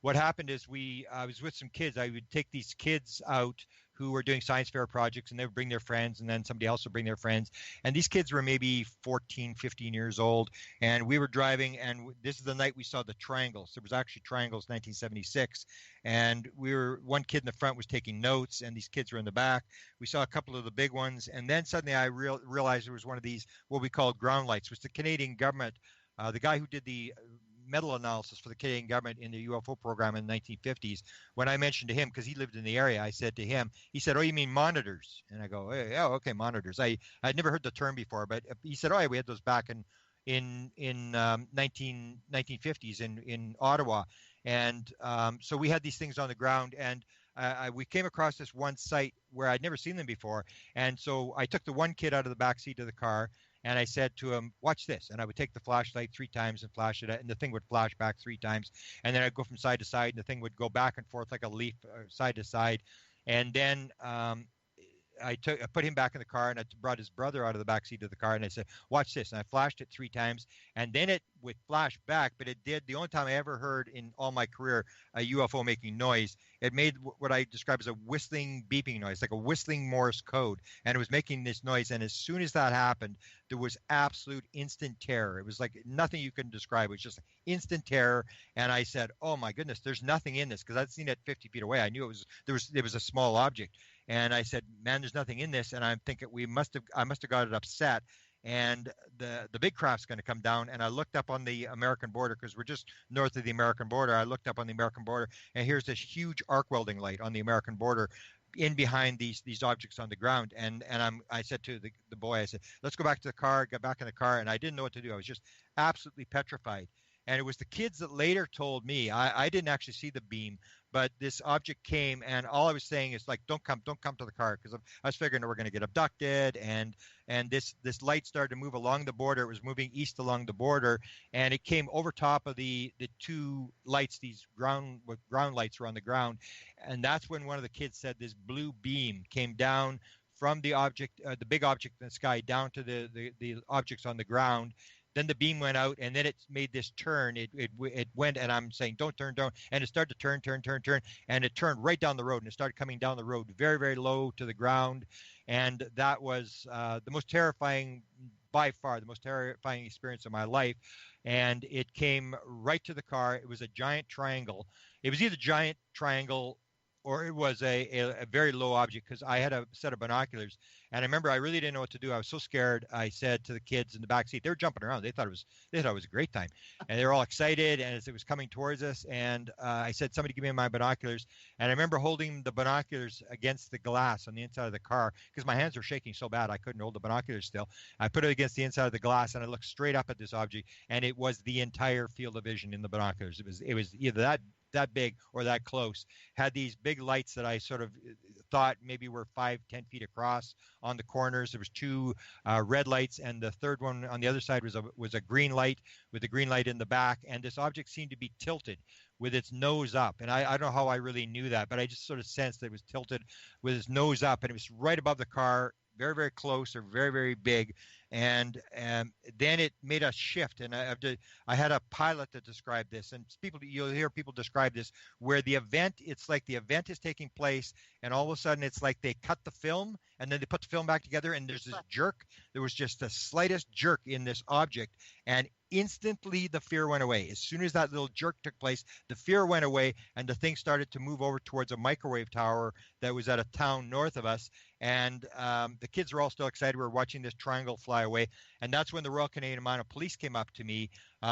what happened is I was with some kids. I would take these kids out who were doing science fair projects, and they would bring their friends, and then somebody else would bring their friends. And these kids were maybe 14, 15 years old, and we were driving, and this is the night we saw the triangles. There was actually triangles, 1976, and one kid in the front was taking notes, and these kids were in the back. We saw a couple of the big ones, and then suddenly I realized there was one of these, what we called ground lights, which the Canadian government, the guy who did the medal analysis for the Canadian government in the UFO program in the 1950s. When I mentioned to him, because he lived in the area, I said to him, he said, "Oh, you mean monitors?" And I go, "Hey, oh, okay, monitors." I'd never heard the term before, but he said, "Oh, yeah, we had those back in 1950s in Ottawa." And so we had these things on the ground, and we came across this one site where I'd never seen them before. And so I took the one kid out of the back seat of the car, and I said to him, "Watch this." And I would take the flashlight 3 times and flash it, and the thing would flash back 3 times. And then I'd go from side to side, and the thing would go back and forth like a leaf, side to side. And then I put him back in the car, and I brought his brother out of the back seat of the car, and I said, "Watch this." And I flashed it 3 times, and then it would flash back, but it did, the only time I ever heard in all my career a UFO making noise, it made what I describe as a whistling beeping noise, like a whistling Morse code, and it was making this noise. And as soon as that happened, there was absolute instant terror. It was like nothing you can describe. It was just instant terror. And I said, "Oh my goodness, there's nothing in this," because I'd seen it 50 feet away. I knew it was a small object. And I said, "Man, there's nothing in this." And I'm thinking I must have got it upset. And the big craft's going to come down. And I looked up on the American border, because we're just north of the American border. I looked up on the American border, and here's this huge arc welding light on the American border in behind these objects on the ground. And I said to the boy, I said, "Let's go back to the car." Got back in the car, and I didn't know what to do. I was just absolutely petrified. And it was the kids that later told me, I didn't actually see the beam, but this object came, and all I was saying is like, don't come to the car, because I was figuring that we're going to get abducted. And this light started to move along the border. It was moving east along the border, and it came over top of the 2 lights. These ground lights were on the ground, and that's when one of the kids said this blue beam came down from the object, the big object in the sky, down to the objects on the ground. Then the beam went out, and then it made this turn. It went, and I'm saying, don't turn, and it started to turn, and it turned right down the road, and it started coming down the road very, very low to the ground. And that was by far the most terrifying experience of my life. And it came right to the car. It was a giant triangle. It was either a giant triangle or it was a very low object, because I had a set of binoculars. And I remember I really didn't know what to do. I was so scared. I said to the kids in the back seat, they were jumping around. They thought it was a great time. And they were all excited, and as it was coming towards us, and I said, "Somebody give me my binoculars." And I remember holding the binoculars against the glass on the inside of the car, because my hands were shaking so bad I couldn't hold the binoculars still. I put it against the inside of the glass, and I looked straight up at this object, and it was the entire field of vision in the binoculars. It was either that that big or that close, had these big lights that I sort of thought maybe were 5-10 feet across on the corners. There was two red lights, and the third one on the other side was a green light with the green light in the back. And this object seemed to be tilted with its nose up. And I don't know how I really knew that, but I just sort of sensed that it was tilted with its nose up, and it was right above the car, very, very close, or very, very big. And then it made a shift. And I had a pilot that described this, and you'll hear people describe this, where it's like the event is taking place, and all of a sudden it's like they cut the film, and then they put the film back together, and there's this jerk. There was just the slightest jerk in this object, and instantly the fear went away. As soon as that little jerk took place, the fear went away, and the thing started to move over towards a microwave tower that was at a town north of us. And the kids were all still excited. We were watching this triangle fly away. And that's when the Royal Canadian Mounted Police came up to me.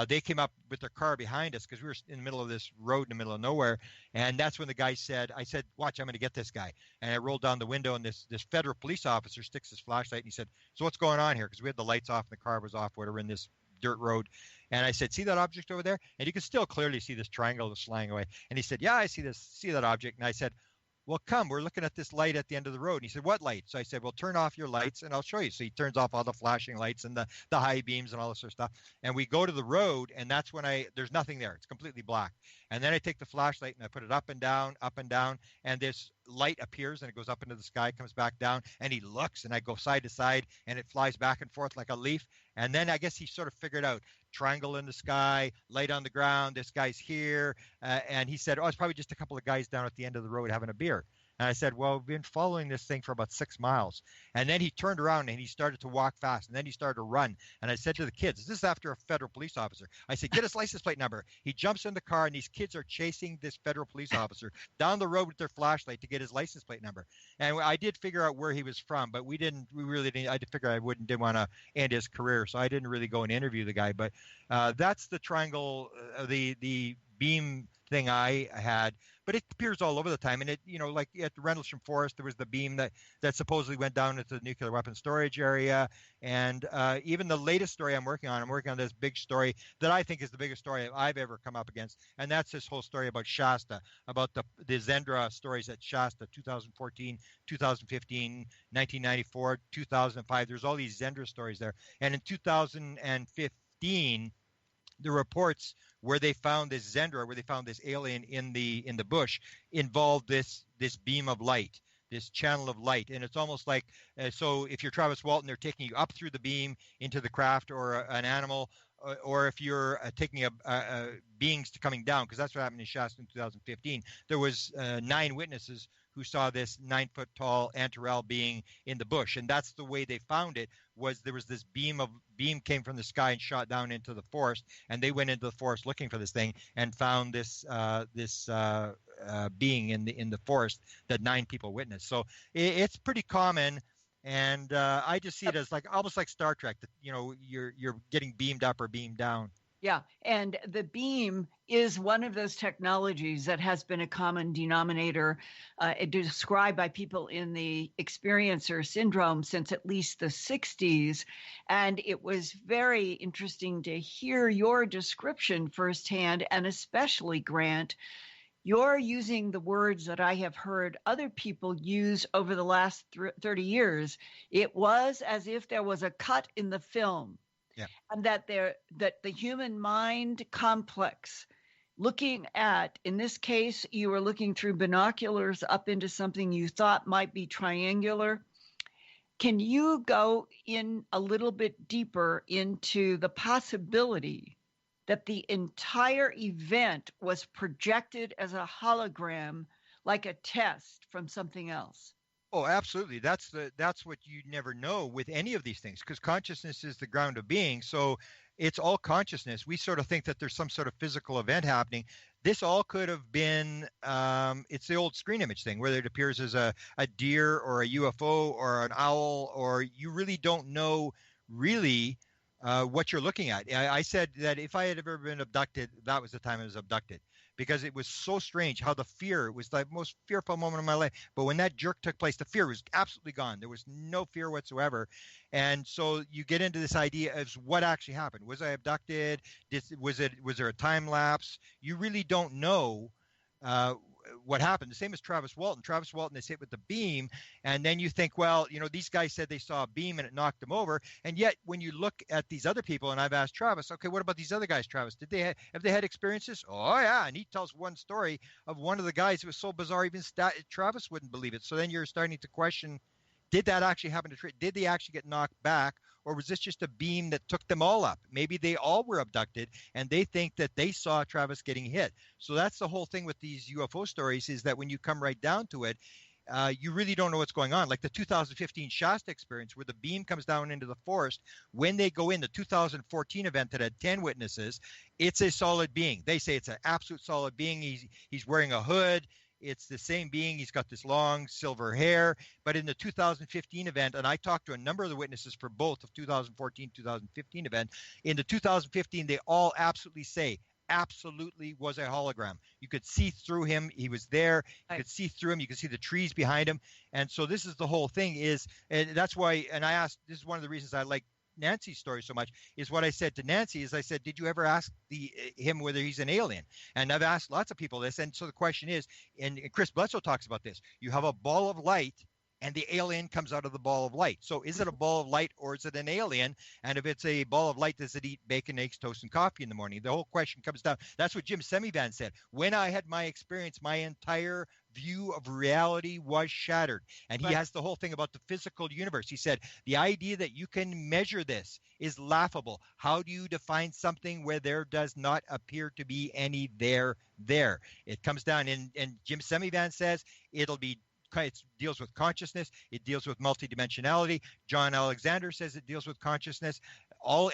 They came up with their car behind us because we were in the middle of this road in the middle of nowhere. And that's when the guy I said, watch, I'm going to get this guy. And I rolled down the window, and this federal police officer sticks his flashlight, and he said, so what's going on here? Because we had the lights off and the car was off, whatever, in this dirt road. And I said, see that object over there? And you can still clearly see this triangle that's flying away. And he said, yeah, I see that object. And I said, well, come, we're looking at this light at the end of the road. And he said, what light? So I said, well, turn off your lights and I'll show you. So he turns off all the flashing lights and the high beams and all this sort of stuff. And we go to the road, and that's when there's nothing there. It's completely black. And then I take the flashlight and I put it up and down, and this light appears, and it goes up into the sky, comes back down, and he looks, and I go side to side, and it flies back and forth like a leaf. And then I guess he sort of figured out triangle in the sky, light on the ground, this guy's here. And he said, it's probably just a couple of guys down at the end of the road having a beer. And I said, well, we've been following this thing for about 6 miles. And then he turned around and he started to walk fast, and then he started to run. And I said to the kids, this is after a federal police officer. I said, get his license plate number. He jumps in the car, and these kids are chasing this federal police officer down the road with their flashlight to get his license plate number. And I did figure out where he was from, but we really didn't. I figured I didn't want to end his career, so I didn't really go and interview the guy. But that's the triangle, the beam thing I had. But it appears all over the time. And it, like at the Rendlesham Forest, there was the beam that supposedly went down into the nuclear weapon storage area. And even the latest story I'm working on this big story that I think is the biggest story I've ever come up against. And that's this whole story about Shasta, about the Zendra stories at Shasta, 2014, 2015, 1994, 2005. There's all these Zendra stories there. And in 2015, the reports where they found this Zendra, where they found this alien in the bush, involved this beam of light, this channel of light. And it's almost like, so if you're Travis Walton, they're taking you up through the beam into the craft or an animal, or if you're taking beings coming down, because that's what happened in Shasta in 2015. There was 9 witnesses who saw this 9-foot-tall Antarctic being in the bush, and that's the way they found it. There was this beam came from the sky and shot down into the forest, and they went into the forest looking for this thing and found this being in the forest that 9 people witnessed. So it's pretty common. And I just see it as almost like Star Trek, that you're getting beamed up or beamed down. Yeah, and the beam is one of those technologies that has been a common denominator described by people in the experiencer syndrome since at least the 60s. And it was very interesting to hear your description firsthand, and especially, Grant, you're using the words that I have heard other people use over the last 30 years. It was as if there was a cut in the film. Yeah. And that the human mind complex, looking at, in this case, you were looking through binoculars up into something you thought might be triangular. Can you go in a little bit deeper into the possibility that the entire event was projected as a hologram, like a test from something else? Oh, absolutely. That's what you never know with any of these things, because consciousness is the ground of being. So it's all consciousness. We sort of think that there's some sort of physical event happening. This all could have been, it's the old screen image thing where it appears as a deer or a UFO or an owl, or you really don't know really what you're looking at. I said that if I had ever been abducted, that was the time I was abducted, because it was so strange how the fear, it was the most fearful moment of my life. But when that jerk took place, the fear was absolutely gone. There was no fear whatsoever. And so you get into this idea of what actually happened. Was I abducted? Was there a time lapse? You really don't know what happened. The same as Travis Walton. Travis Walton is hit with the beam, and then you think, well, these guys said they saw a beam and it knocked them over, and yet when you look at these other people, and I've asked Travis, okay, what about these other guys, Travis? Have they had experiences? Oh yeah, and he tells one story of one of the guys. It was so bizarre, even Travis wouldn't believe it. So then you're starting to question, did that actually happen to Did they actually get knocked back, or was this just a beam that took them all up? Maybe they all were abducted, and they think that they saw Travis getting hit. So that's the whole thing with these UFO stories, is that when you come right down to it, you really don't know what's going on. Like the 2015 Shasta experience, where the beam comes down into the forest. When they go in, the 2014 event that had 10 witnesses, it's a solid being. They say it's an absolute solid being. He's wearing a hood. It's the same being. He's got this long silver hair. But in the 2015 event, and I talked to a number of the witnesses for both of 2014, 2015 event, in the 2015, they all absolutely say, absolutely was a hologram. You could see through him. He was there. You could see through him. You could see the trees behind him. And so this is the whole thing is, and that's why, and I asked, this is one of the reasons I like Nancy's story so much, is what I said to Nancy is I said, did you ever ask him whether he's an alien? And I've asked lots of people this. And so the question is, and Chris Bledsoe talks about this, you have a ball of light and the alien comes out of the ball of light. So is it a ball of light or is it an alien? And if it's a ball of light, does it eat bacon, eggs, toast, and coffee in the morning? The whole question comes down. That's what Jim Semivan said. When I had my experience, my entire view of reality was shattered. And he has the whole thing about the physical universe. He said, the idea that you can measure this is laughable. How do you define something where there does not appear to be any there? It comes down, and Jim Semivan says it deals with consciousness. It deals with multidimensionality. John Alexander says it deals with consciousness.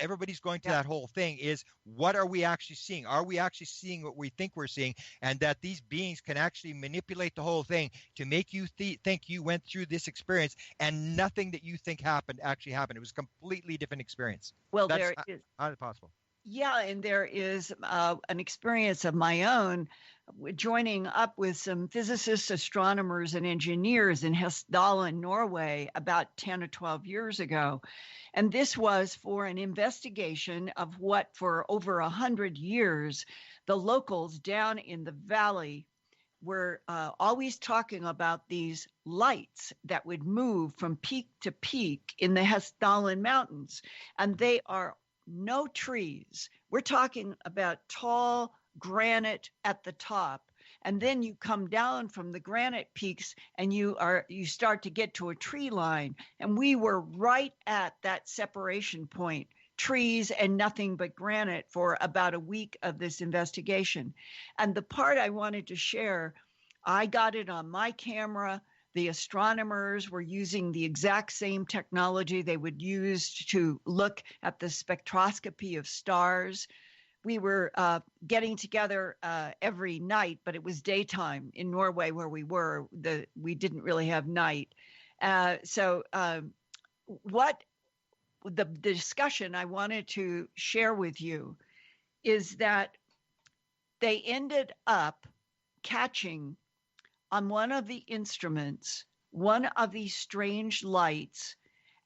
Everybody's going to that whole thing is, what are we actually seeing? Are we actually seeing what we think we're seeing? And that these beings can actually manipulate the whole thing to make you think you went through this experience, and nothing that you think happened actually happened. It was a completely different experience. Well, how is it possible? Yeah, and there is an experience of my own joining up with some physicists, astronomers, and engineers in Hessdalen, Norway, about 10 or 12 years ago. And this was for an investigation of what, for over 100 years, the locals down in the valley were always talking about these lights that would move from peak to peak in the Hessdalen Mountains. And they are no trees. We're talking about tall granite at the top. And then you come down from the granite peaks and you start to get to a tree line. And we were right at that separation point, trees and nothing but granite, for about a week of this investigation. And the part I wanted to share, I got it on my camera. The astronomers were using the exact same technology they would use to look at the spectroscopy of stars. We were getting together every night, but it was daytime in Norway where we were. We didn't really have night. So what the discussion I wanted to share with you is that they ended up catching on one of the instruments one of these strange lights,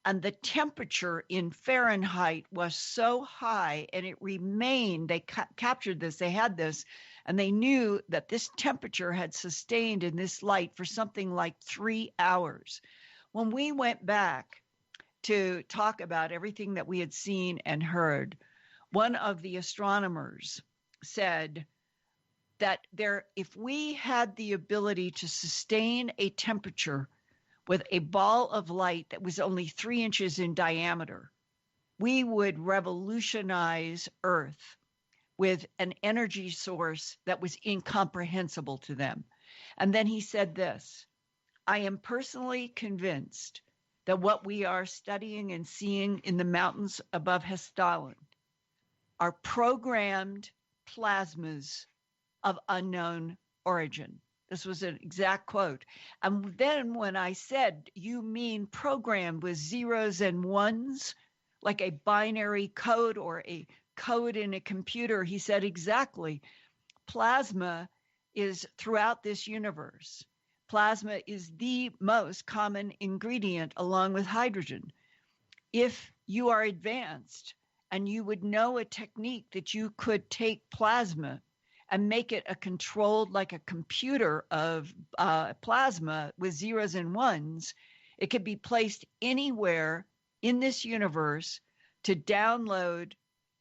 and the temperature in Fahrenheit was so high, and it remained, they captured this, they had this, and they knew that this temperature had sustained in this light for something like 3 hours. When we went back to talk about everything that we had seen and heard, one of the astronomers said that if we had the ability to sustain a temperature with a ball of light that was only 3 inches in diameter, we would revolutionize Earth with an energy source that was incomprehensible to them. And then he said this, I am personally convinced that what we are studying and seeing in the mountains above Hessdalen are programmed plasmas of unknown origin. This was an exact quote. And then when I said, you mean programmed with zeros and ones, like a binary code or a code in a computer, he said, exactly. Plasma is throughout this universe. Plasma is the most common ingredient along with hydrogen. If you are advanced and you would know a technique that you could take plasma and make it a controlled, like a computer of plasma with zeros and ones, it could be placed anywhere in this universe to download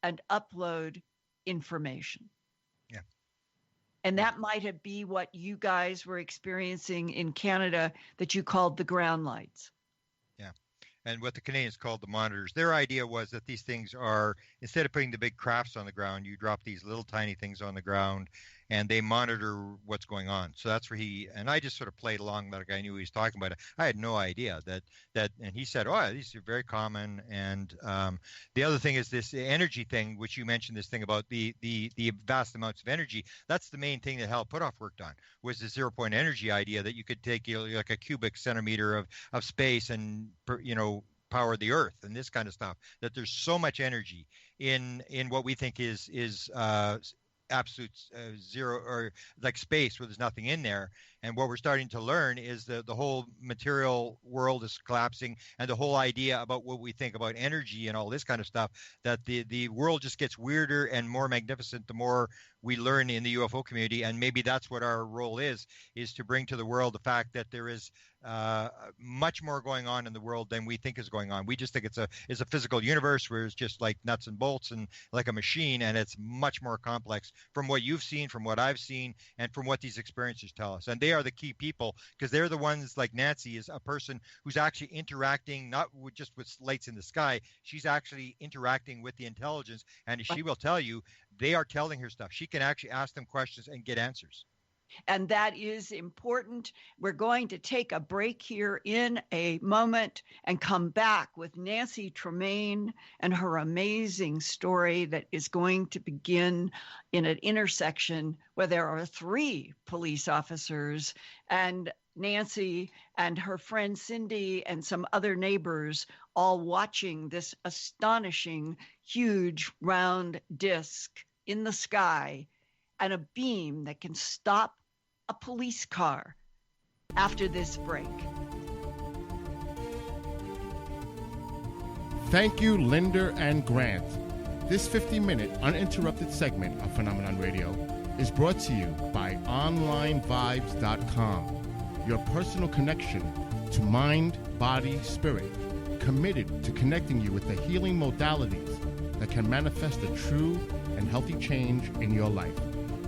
and upload information. Yeah. And that might be what you guys were experiencing in Canada that you called the ground lights. Yeah. And what the Canadians called the monitors. Their idea was that these things are, instead of putting the big crafts on the ground, you drop these little tiny things on the ground and they monitor what's going on. So that's where and I just sort of played along like I knew he was talking about it. I had no idea that, and he said, oh, these are very common. And the other thing is this energy thing, which you mentioned, this thing about the vast amounts of energy. That's the main thing that Hal Puthoff worked on, was the 0-point energy idea, that you could take like a cubic centimeter of space and, power the earth and this kind of stuff, that there's so much energy in what we think is absolute zero, or like space where there's nothing in there. And what we're starting to learn is that the whole material world is collapsing, and the whole idea about what we think about energy and all this kind of stuff, that the world just gets weirder and more magnificent the more we learn in the UFO community. And maybe that's what our role is to bring to the world the fact that there is much more going on in the world than we think is going on. We just think it's a physical universe where it's just like nuts and bolts and like a machine, and it's much more complex from what you've seen, from what I've seen, and from what these experiences tell us. And they are the key people, because they're the ones, like Nancy is a person who's actually interacting not just with lights in the sky. She's actually interacting with the intelligence, and she will tell you they are telling her stuff. She can actually ask them questions and get answers. And that is important. We're going to take a break here in a moment and come back with Nancy Tremaine and her amazing story that is going to begin in an intersection where there are 3 police officers, and Nancy and her friend Cindy and some other neighbors all watching this astonishing, huge, round disc in the sky and a beam that can stop a police car. After this break. Thank you, Linda and Grant. This 50-minute uninterrupted segment of Phenomenon Radio is brought to you by OnlineVibes.com, your personal connection to mind, body, spirit, committed to connecting you with the healing modalities that can manifest a true and healthy change in your life.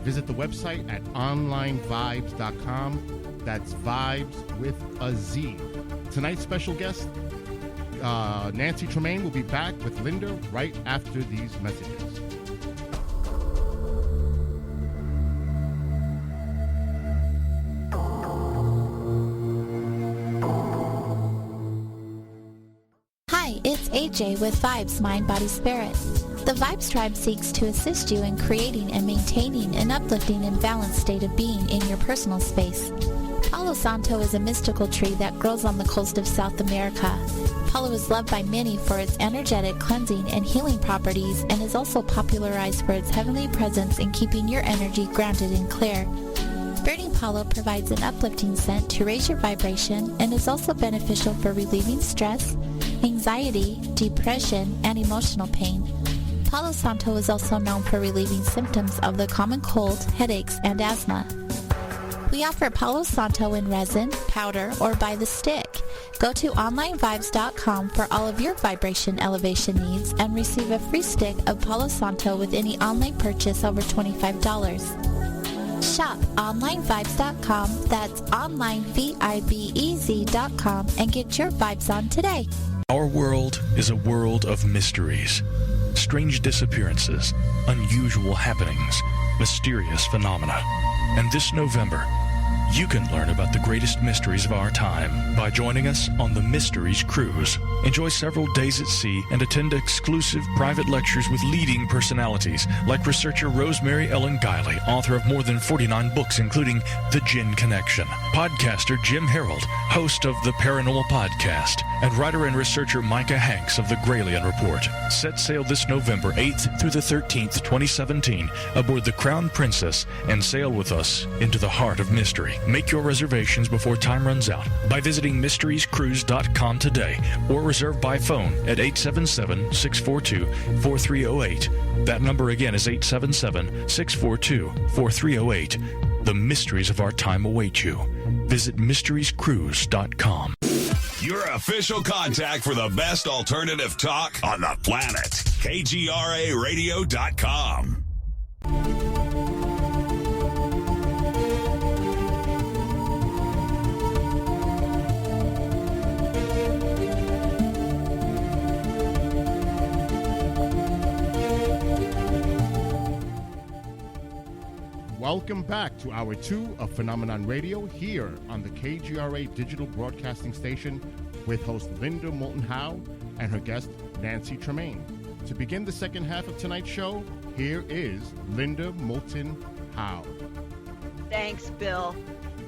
Visit the website at OnlineVibes.com. That's vibes with a Z. Tonight's special guest, Nancy Tremaine, will be back with Linda right after these messages. Hi, it's AJ with Vibes, Mind, Body, Spirit. The Vibes Tribe seeks to assist you in creating and maintaining an uplifting and balanced state of being in your personal space. Palo Santo is a mystical tree that grows on the coast of South America. Palo is loved by many for its energetic, cleansing, and healing properties, and is also popularized for its heavenly presence in keeping your energy grounded and clear. Burning Palo provides an uplifting scent to raise your vibration and is also beneficial for relieving stress, anxiety, depression, and emotional pain. Palo Santo is also known for relieving symptoms of the common cold, headaches, and asthma. We offer Palo Santo in resin, powder, or by the stick. Go to OnlineVibes.com for all of your vibration elevation needs and receive a free stick of Palo Santo with any online purchase over $25. Shop OnlineVibes.com, that's OnlineVibez.com, and get your vibes on today. Our world is a world of mysteries. Strange disappearances, unusual happenings, mysterious phenomena. And this November, you can learn about the greatest mysteries of our time by joining us on the Mysteries Cruise. Enjoy several days at sea and attend exclusive private lectures with leading personalities like researcher Rosemary Ellen Guiley, author of more than 49 books, including The Jinn Connection, podcaster Jim Harold, host of the Paranormal Podcast, and writer and researcher Micah Hanks of the Gralien Report set sail this November 8th through the 13th, 2017, aboard the Crown Princess and sail with us into the heart of mystery. Make your reservations before time runs out by visiting mysteriescruise.com today or reserve by phone at 877-642-4308. That number again is 877-642-4308. The mysteries of our time await you. Visit mysteriescruise.com. Your official contact for the best alternative talk on the planet. KGRAradio.com. Welcome back to Hour 2 of Phenomenon Radio here on the KGRA digital broadcasting station with host Linda Moulton Howe and her guest Nancy Tremaine. To begin the second half of tonight's show, here is Linda Moulton Howe. Thanks, Bill.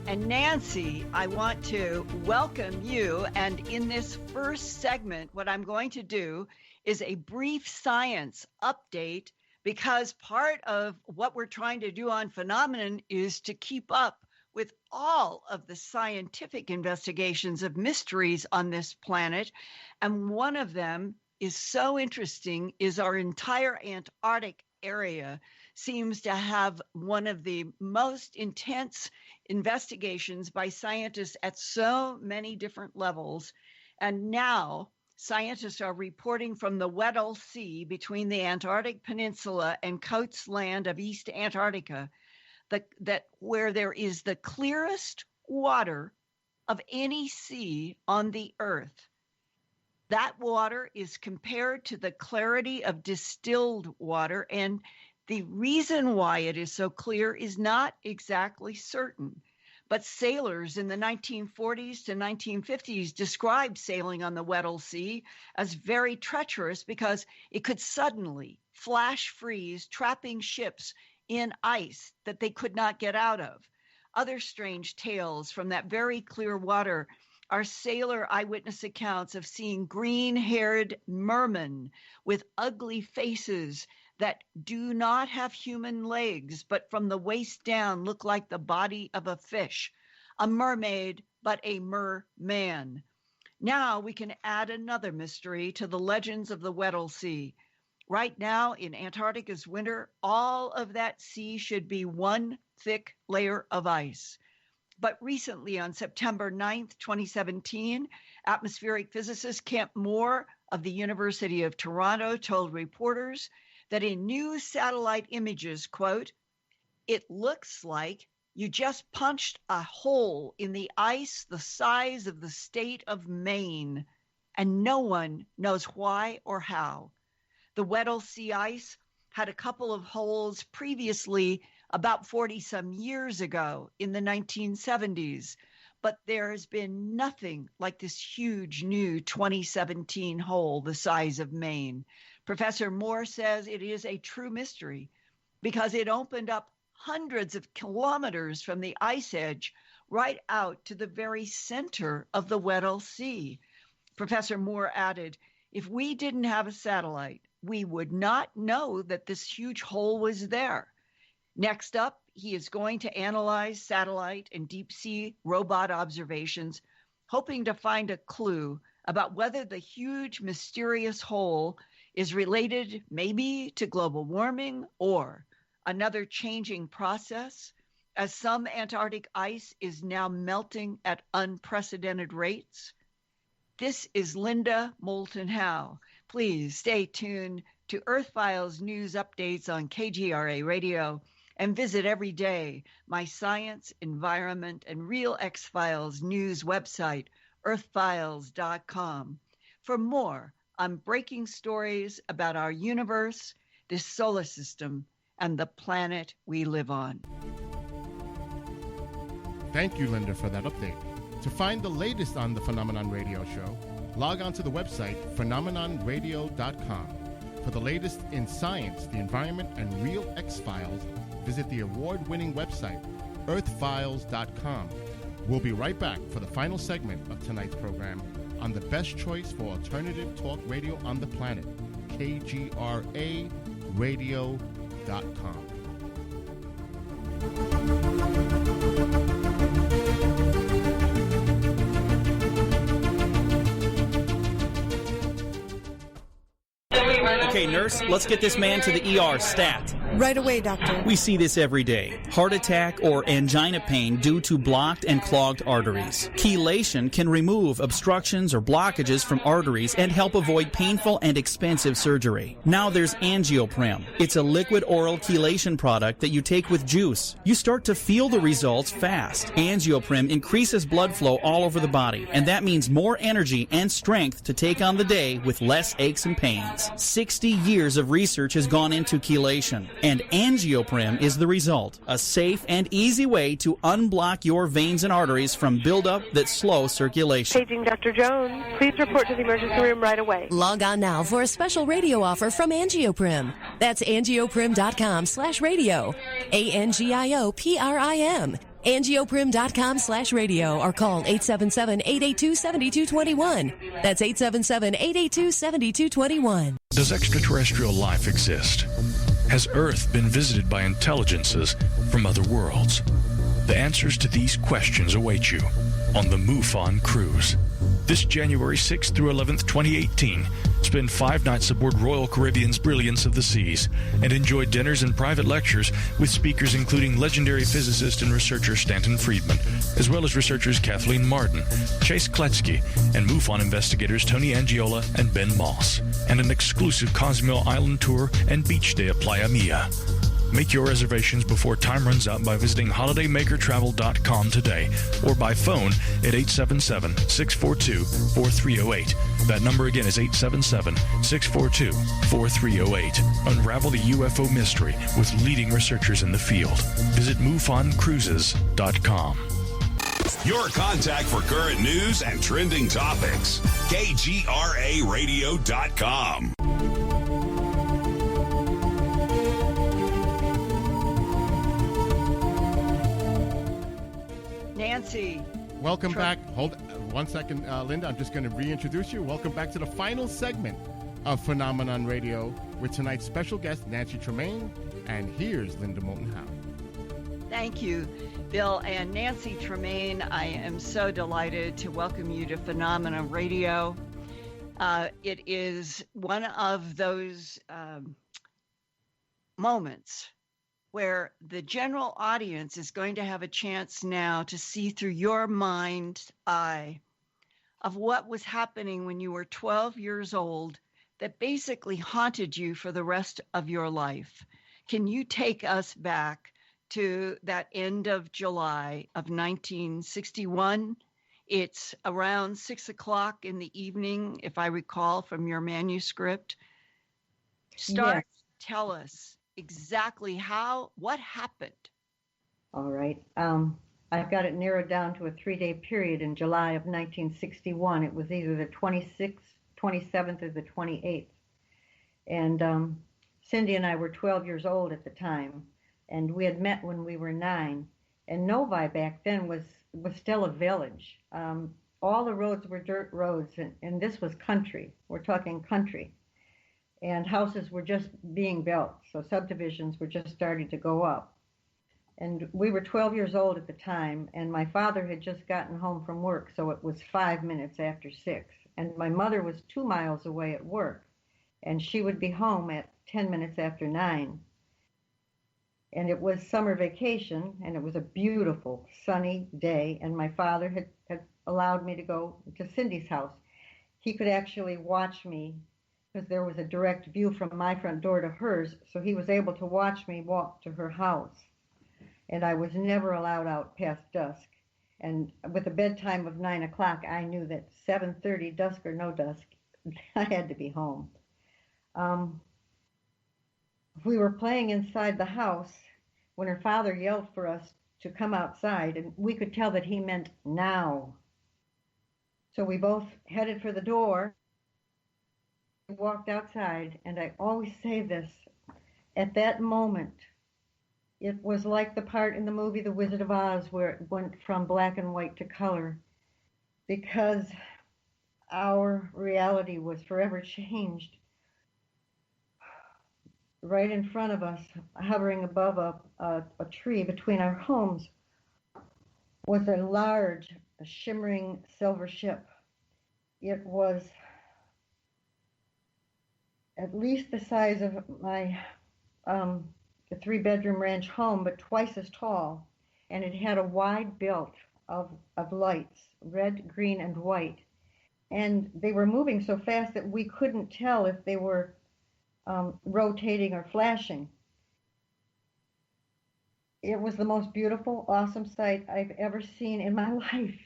And Nancy, I want to welcome you. And in this first segment, what I'm going to do is a brief science update, because part of what we're trying to do on Phenomenon is to keep up with all of the scientific investigations of mysteries on this planet. And one of them is so interesting is our entire Antarctic area seems to have one of the most intense investigations by scientists at so many different levels. And now scientists are reporting from the Weddell Sea between the Antarctic Peninsula and Coats Land of East Antarctica, that where there is the clearest water of any sea on the Earth. That water is compared to the clarity of distilled water, and the reason why it is so clear is not exactly certain. But sailors in the 1940s to 1950s described sailing on the Weddell Sea as very treacherous because it could suddenly flash freeze, trapping ships in ice that they could not get out of. Other strange tales from that very clear water are sailor eyewitness accounts of seeing green-haired mermen with ugly faces that do not have human legs, but from the waist down look like the body of a fish, a mermaid, but a merman. Now we can add another mystery to the legends of the Weddell Sea. Right now in Antarctica's winter, all of that sea should be one thick layer of ice. But recently on September 9th, 2017, atmospheric physicist Kent Moore of the University of Toronto told reporters that in new satellite images, quote, "It looks like you just punched a hole in the ice the size of the state of Maine, and no one knows why or how." The Weddell Sea ice had a couple of holes previously about 40-some years ago in the 1970s, but there has been nothing like this huge new 2017 hole the size of Maine. Professor Moore says it is a true mystery because it opened up hundreds of kilometers from the ice edge right out to the very center of the Weddell Sea. Professor Moore added, "If we didn't have a satellite, we would not know that this huge hole was there." Next up, he is going to analyze satellite and deep sea robot observations, hoping to find a clue about whether the huge mysterious hole is related maybe to global warming or another changing process, as some Antarctic ice is now melting at unprecedented rates. This is Linda Moulton Howe. Please stay tuned to Earth Files news updates on KGRA Radio and visit every day my science, environment, and real X-Files news website, earthfiles.com, for more on breaking stories about our universe, this solar system, and the planet we live on. Thank you, Linda, for that update. To find the latest on the Phenomenon Radio Show, log on to the website phenomenonradio.com. For the latest in science, the environment, and real X-Files, visit the award-winning website earthfiles.com. We'll be right back for the final segment of tonight's program on the best choice for alternative talk radio on the planet, KGRA Radio.com. Okay, nurse, let's get this man to the ER stat. Right away, doctor. We see this every day. Heart attack or angina pain due to blocked and clogged arteries. Chelation can remove obstructions or blockages from arteries and help avoid painful and expensive surgery. Now there's Angioprim. It's a liquid oral chelation product that you take with juice. You start to feel the results fast. Angioprim increases blood flow all over the body, and that means more energy and strength to take on the day with less aches and pains. 60 years of research has gone into chelation, and Angioprim is the result. A safe and easy way to unblock your veins and arteries from buildup that slow circulation. Paging Dr. Jones. Please report to the emergency room right away. Log on now for a special radio offer from Angioprim. That's angioprim.com/radio. ANGIOPRIM. Angioprim.com/radio or call 877-882-7221. That's 877-882-7221. Does extraterrestrial life exist? Has Earth been visited by intelligences from other worlds? The answers to these questions await you on the MUFON cruise. This January 6th through 11th, 2018, spend 5 nights aboard Royal Caribbean's Brilliance of the Seas and enjoy dinners and private lectures with speakers including legendary physicist and researcher Stanton Friedman, as well as researchers Kathleen Martin, Chase Kletzky, and MUFON investigators Tony Angiola and Ben Moss, and an exclusive Cozumel Island tour and beach day at Playa Mia. Make your reservations before time runs out by visiting holidaymakertravel.com today or by phone at 877-642-4308. That number again is 877-642-4308. Unravel the UFO mystery with leading researchers in the field. Visit MUFONcruises.com. Your contact for current news and trending topics. KGRAradio.com. Nancy. Welcome back. Hold one second, Linda. I'm just going to reintroduce you. Welcome back to the final segment of Phenomenon Radio with tonight's special guest, Nancy Tremaine. And here's Linda Moulton Howe. Thank you, Bill and Nancy Tremaine. I am so delighted to welcome you to Phenomenon Radio. It is one of those moments where the general audience is going to have a chance now to see through your mind's eye of what was happening when you were 12 years old that basically haunted you for the rest of your life. Can you take us back to that end of July of 1961? It's around 6 o'clock in the evening, if I recall from your manuscript. Start, yes. Tell us exactly what happened. All right. I've got it narrowed down to a 3-day period in July of 1961. It was either the 26th, 27th, or the 28th. And Cindy and I were 12 years old at the time, and we had met when we were 9. And Novi back then was still a village. All the roads were dirt roads, and this was country. We're talking country. And houses were just being built, so subdivisions were just starting to go up. And we were 12 years old at the time, and my father had just gotten home from work, so it was 5 minutes after 6. And my mother was 2 miles away at work, and she would be home at 10 minutes after 9. And it was summer vacation, and it was a beautiful, sunny day, and my father had allowed me to go to Cindy's house. He could actually watch me, because there was a direct view from my front door to hers, so he was able to watch me walk to her house. And I was never allowed out past dusk. And with a bedtime of 9 o'clock, I knew that 7:30, dusk or no dusk, I had to be home. We were playing inside the house when her father yelled for us to come outside, and we could tell that he meant now. So we both headed for the door. We walked outside, and I always say this, at that moment, it was like the part in the movie The Wizard of Oz where it went from black and white to color, because our reality was forever changed. Right in front of us, hovering above a tree between our homes, was a large, shimmering silver ship. It was at least the size of my the three-bedroom ranch home, but twice as tall, and it had a wide belt of lights, red, green, and white, and they were moving so fast that we couldn't tell if they were rotating or flashing. It was the most beautiful, awesome sight I've ever seen in my life.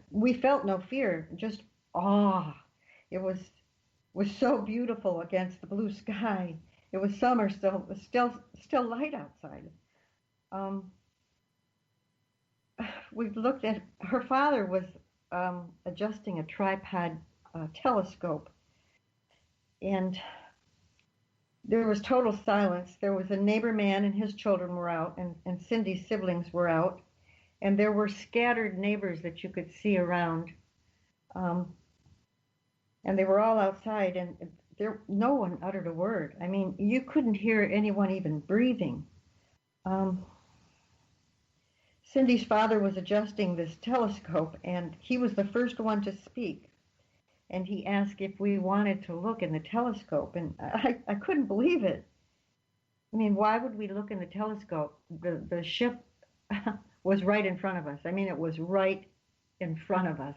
We felt no fear, just awe. It was so beautiful against the blue sky. It was summer still, still light outside. We looked at, her father was adjusting a tripod telescope, and there was total silence. There was a neighbor man and his children were out, and Cindy's siblings were out, and there were scattered neighbors that you could see around. And they were all outside, and no one uttered a word. I mean, you couldn't hear anyone even breathing. Cindy's father was adjusting this telescope, and he was the first one to speak. And he asked if we wanted to look in the telescope, and I couldn't believe it. I mean, why would we look in the telescope? The ship was right in front of us. I mean, it was right in front of us.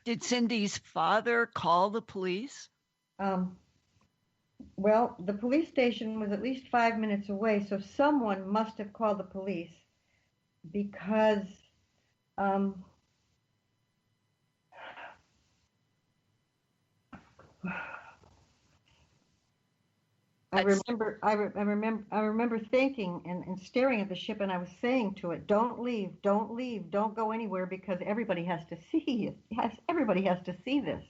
Did Cindy's father call the police? Well, the police station was at least 5 minutes away, so someone must have called the police because I remember thinking and staring at the ship, and I was saying to it, "Don't leave, don't leave, don't go anywhere, because everybody has to see it. Yes, everybody has to see this."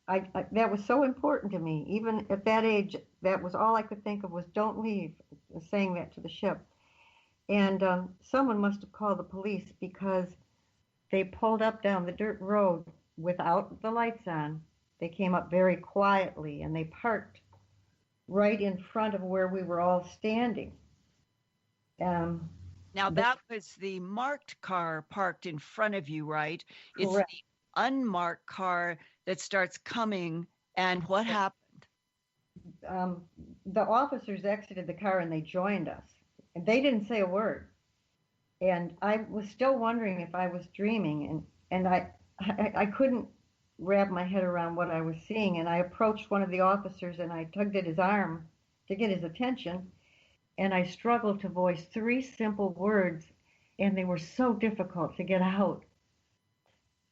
That was so important to me. Even at that age, that was all I could think of was "don't leave," saying that to the ship. And someone must have called the police because they pulled up down the dirt road without the lights on. They came up very quietly, and they parked right in front of where we were all standing. Now, that was the marked car parked in front of you, right? Correct. It's the unmarked car that starts coming, and what happened? The officers exited the car, and they joined us. And they didn't say a word. And I was still wondering if I was dreaming, and I couldn't wrap my head around what I was seeing, and I approached one of the officers and I tugged at his arm to get his attention, and I struggled to voice 3 simple words, and they were so difficult to get out.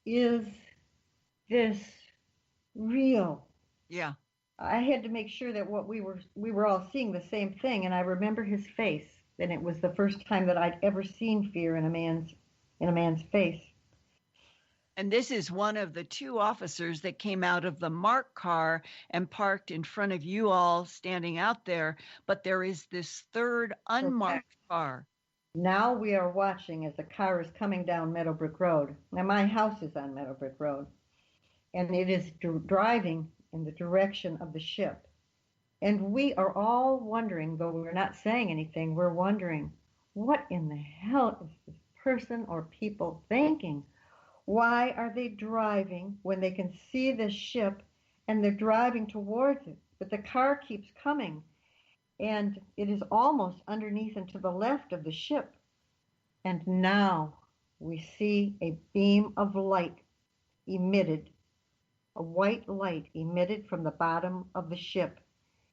Is this real? Yeah. I had to make sure that we were all seeing the same thing, and I remember his face, and it was the first time that I'd ever seen fear in a man's face. And this is one of the 2 officers that came out of the marked car and parked in front of you all standing out there. But there is this third unmarked car. Now we are watching as the car is coming down Meadowbrook Road. Now my house is on Meadowbrook Road, and it is driving in the direction of the ship. And we are all wondering, though we're not saying anything, we're wondering, what in the hell is this person or people thinking? Why are they driving when they can see the ship and they're driving towards it? But the car keeps coming, and it is almost underneath and to the left of the ship. And now we see a beam of light emitted, a white light emitted from the bottom of the ship.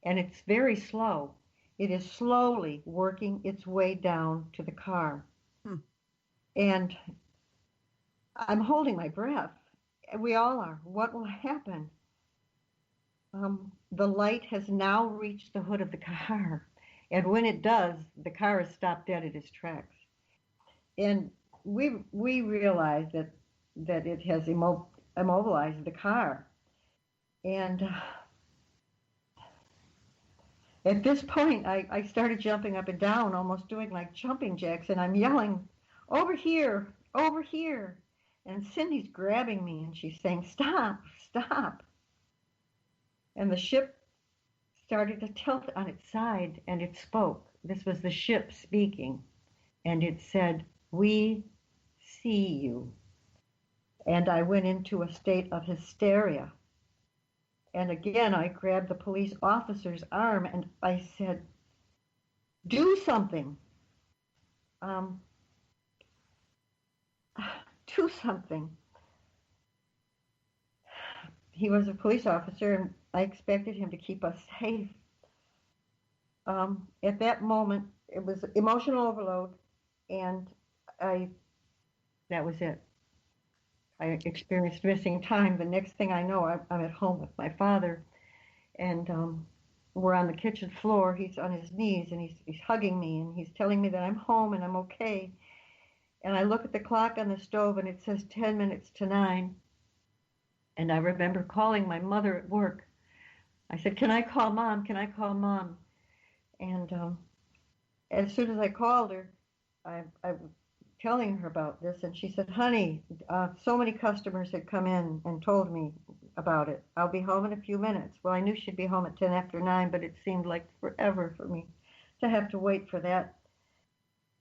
And it's very slow. It is slowly working its way down to the car. And I'm holding my breath. We all are. What will happen? The light has now reached the hood of the car. And when it does, the car is stopped dead at its tracks. And we realize that it has immobilized the car. And at this point, I started jumping up and down, almost doing like jumping jacks, and I'm yelling, "Over here, over here." And Cindy's grabbing me and she's saying, "Stop, stop." And the ship started to tilt on its side and it spoke. This was the ship speaking. And it said, "We see you." And I went into a state of hysteria. And again, I grabbed the police officer's arm and I said, "Do something. Do something." He was a police officer and I expected him to keep us safe. At that moment, it was emotional overload, and that was it. I experienced missing time. The next thing I know, I'm at home with my father, and we're on the kitchen floor. He's on his knees, and he's hugging me, and he's telling me that I'm home and I'm okay. And I look at the clock on the stove, and it says 10 minutes to 9. And I remember calling my mother at work. I said, "Can I call Mom? Can I call Mom?" And as soon as I called her, I was telling her about this, and she said, "Honey, so many customers had come in and told me about it. I'll be home in a few minutes." Well, I knew she'd be home at 10 after 9, but it seemed like forever for me to have to wait for that.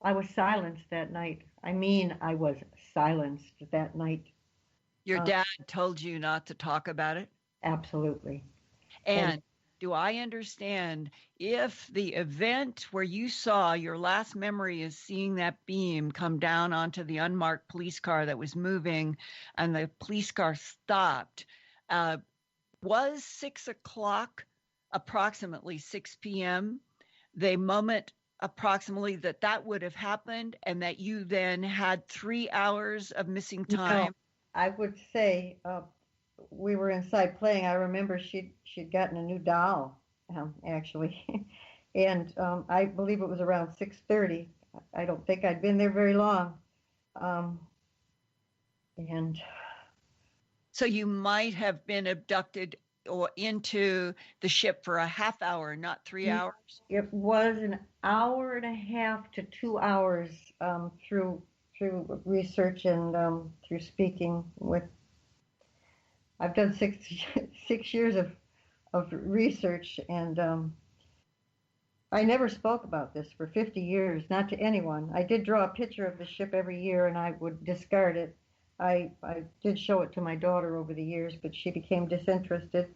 I was silenced that night. I mean, I was silenced that night. Your dad told you not to talk about it? Absolutely. And do I understand, if the event where you saw, your last memory is seeing that beam come down onto the unmarked police car that was moving and the police car stopped, was 6 o'clock, approximately 6 p.m., the moment approximately that would have happened, and that you then had 3 hours of missing time? No, I would say we were inside playing. I remember she'd gotten a new doll, actually, and I believe it was around 6:30. I don't think I'd been there very long, and so you might have been abducted or into the ship for a half hour, not 3 hours. It was an hour and a half to 2 hours through research and through speaking with. I've done six years of research, and I never spoke about this for 50 years, not to anyone. I did draw a picture of the ship every year, and I would discard it. I did show it to my daughter over the years, but she became disinterested.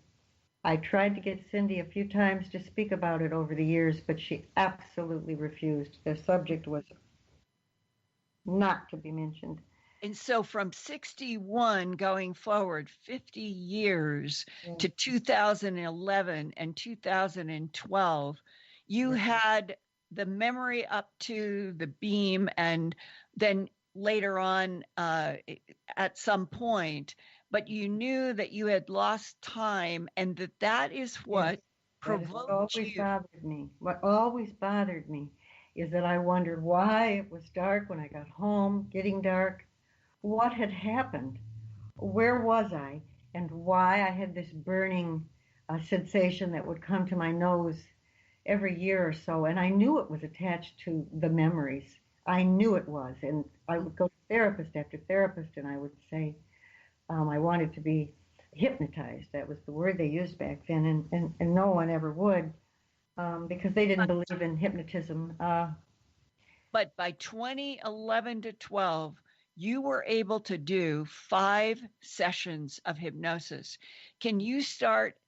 I tried to get Cindy a few times to speak about it over the years, but she absolutely refused. The subject was not to be mentioned. And so from 61 going forward, 50 years to 2011 and 2012, you had the memory up to the beam, and then later on at some point, but you knew that you had lost time, and that is what provoked you. Bothered me. What always bothered me is that I wondered why it was dark when I got home, getting dark. What had happened? Where was I? And why I had this burning sensation that would come to my nose every year or so. And I knew it was attached to the memories. I knew it was. And I would go to therapist after therapist, and I would say I wanted to be hypnotized. That was the word they used back then. And no one ever would, because they didn't believe in hypnotism. But by 2011 to 12, you were able to do 5 sessions of hypnosis. Can you start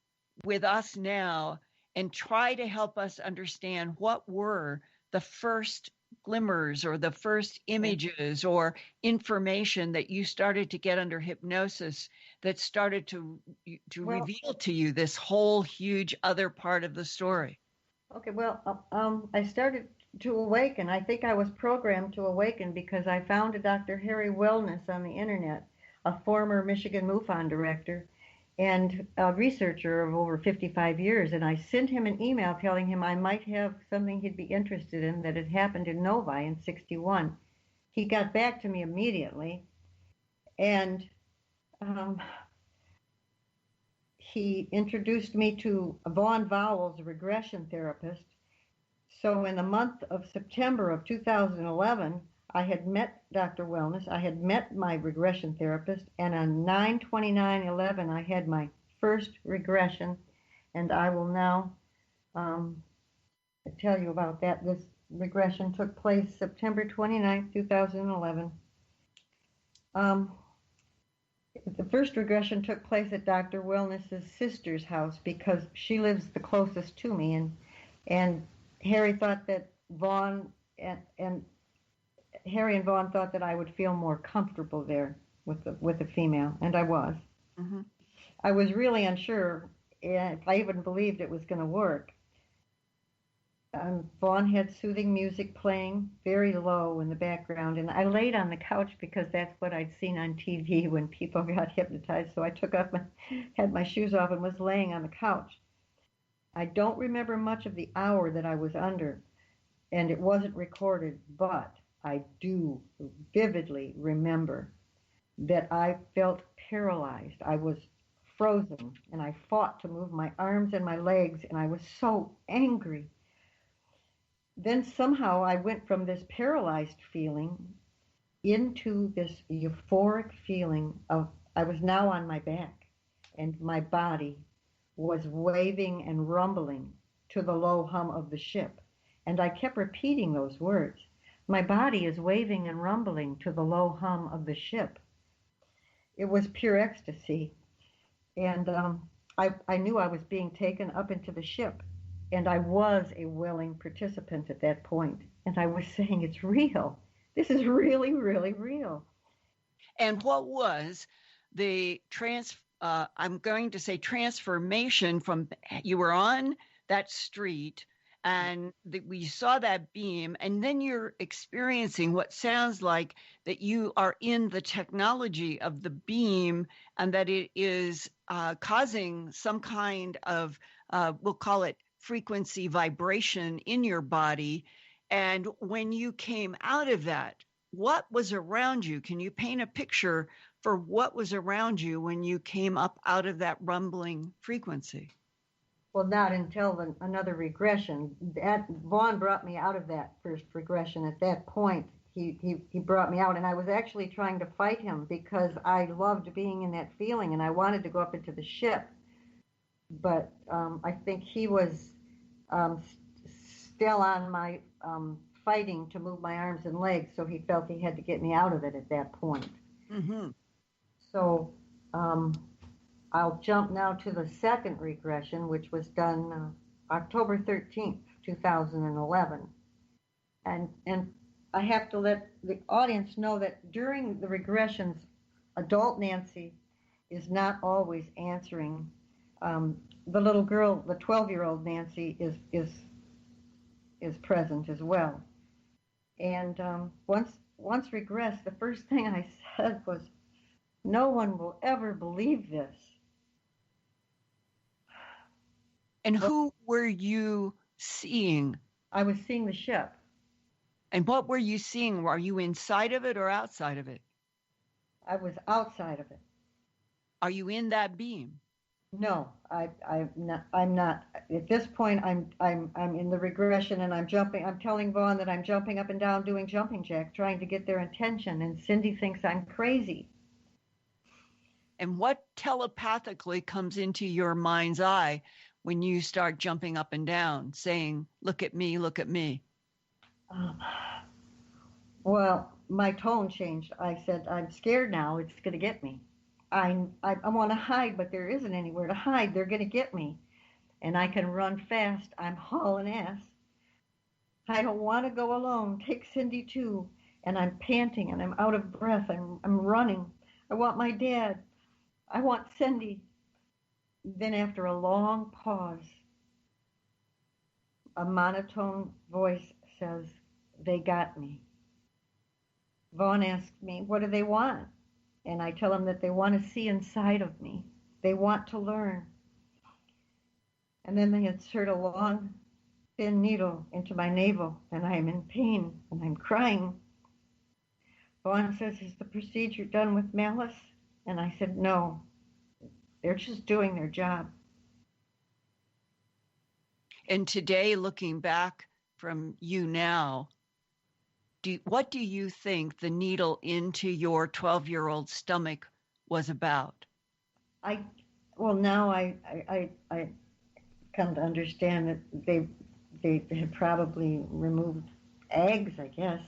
with us now and try to help us understand what were the first glimmers or the first images or information that you started to get under hypnosis that started to reveal to you this whole huge other part of the story? Okay, well, I started to awaken. I think I was programmed to awaken because I found a Dr. Harry Wellness on the internet, a former Michigan MUFON director and a researcher of over 55 years. And I sent him an email telling him I might have something he'd be interested in that had happened in Novi in 61. He got back to me immediately, and he introduced me to Vaughn Vowels, a regression therapist. So in the month of September of 2011, I had met Dr. Wellness, I had met my regression therapist, and on 9/29/11 I had my first regression, and I will now tell you about that. This regression took place September 29th, 2011. The first regression took place at Dr. Wellness's sister's house because she lives the closest to me, and Harry thought that Harry and Vaughn thought that I would feel more comfortable there with a female, and I was. Mm-hmm. I was really unsure if I even believed it was going to work. Vaughn had soothing music playing very low in the background, and I laid on the couch because that's what I'd seen on TV when people got hypnotized. So I had my shoes off and was laying on the couch. I don't remember much of the hour that I was under, and it wasn't recorded, but I do vividly remember that I felt paralyzed. I was frozen, and I fought to move my arms and my legs, and I was so angry. Then somehow I went from this paralyzed feeling into this euphoric feeling of I was now on my back, and my body was waving and rumbling to the low hum of the ship. And I kept repeating those words. My body is waving and rumbling to the low hum of the ship. It was pure ecstasy. And I knew I was being taken up into the ship. And I was a willing participant at that point. And I was saying, it's real. This is really, really real. And what was the I'm going to say transformation from, you were on that street and we saw that beam, and then you're experiencing what sounds like that you are in the technology of the beam, and that it is causing some kind of, we'll call it frequency vibration in your body. And when you came out of that, what was around you? Can you paint a picture for what was around you when you came up out of that rumbling frequency? Well, not until another regression. Vaughn brought me out of that first regression. At that point, he brought me out, and I was actually trying to fight him because I loved being in that feeling, and I wanted to go up into the ship. But I think he was still on my fighting to move my arms and legs, so he felt he had to get me out of it at that point. Mm-hmm. So I'll jump now to the second regression, which was done October 13th, 2011. And I have to let the audience know that during the regressions, adult Nancy is not always answering. The little girl, the 12-year-old Nancy, is present as well. And once regressed, the first thing I said was, "No one will ever believe this." And who were you seeing? I was seeing the ship. And what were you seeing? Were you inside of it or outside of it? I was outside of it. Are you in that beam? No, I'm not. At this point, I'm in the regression, and I'm jumping. I'm telling Vaughn that I'm jumping up and down, doing jumping jacks, trying to get their attention. And Cindy thinks I'm crazy. And what telepathically comes into your mind's eye when you start jumping up and down, saying, "Look at me, look at me"? Well, my tone changed. I said, "I'm scared now. It's going to get me. I want to hide, but there isn't anywhere to hide. They're going to get me. And I can run fast. I'm hauling ass. I don't want to go alone. Take Cindy too." And I'm panting and I'm out of breath. I'm running. I want my dad. I want Cindy. Then after a long pause, a monotone voice says, "They got me." Vaughn asked me, "What do they want?" And I tell them that they want to see inside of me. They want to learn. And then they insert a long, thin needle into my navel, and I am in pain, and I'm crying. Vaughn says, "Is the procedure done with malice?" And I said, "No. They're just doing their job." And today, looking back from you now, what do you think the needle into your 12-year-old stomach was about? Now I come to understand that they had probably removed eggs, I guess.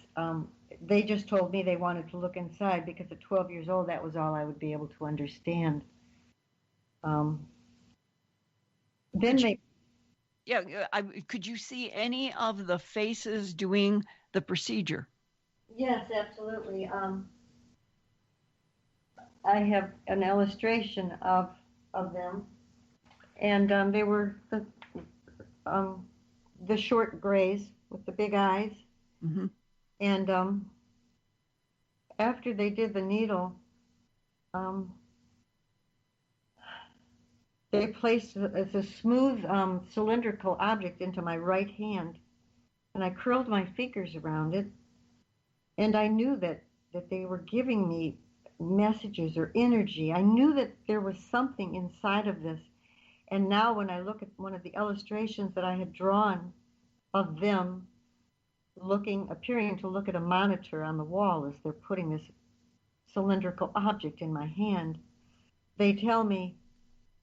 They just told me they wanted to look inside because at 12 years old, that was all I would be able to understand. Could you see any of the faces doing the procedure? Yes, absolutely. I have an illustration of them, and they were the short grays with the big eyes. Mm-hmm. And after they did the needle, they placed a smooth cylindrical object into my right hand, and I curled my fingers around it, and I knew that they were giving me messages or energy. I knew that there was something inside of this. And now when I look at one of the illustrations that I had drawn of them appearing to look at a monitor on the wall as they're putting this cylindrical object in my hand, they tell me,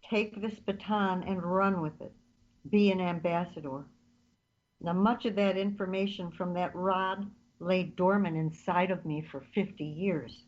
take this baton and run with it. Be an ambassador. Now, much of that information from that rod lay dormant inside of me for 50 years.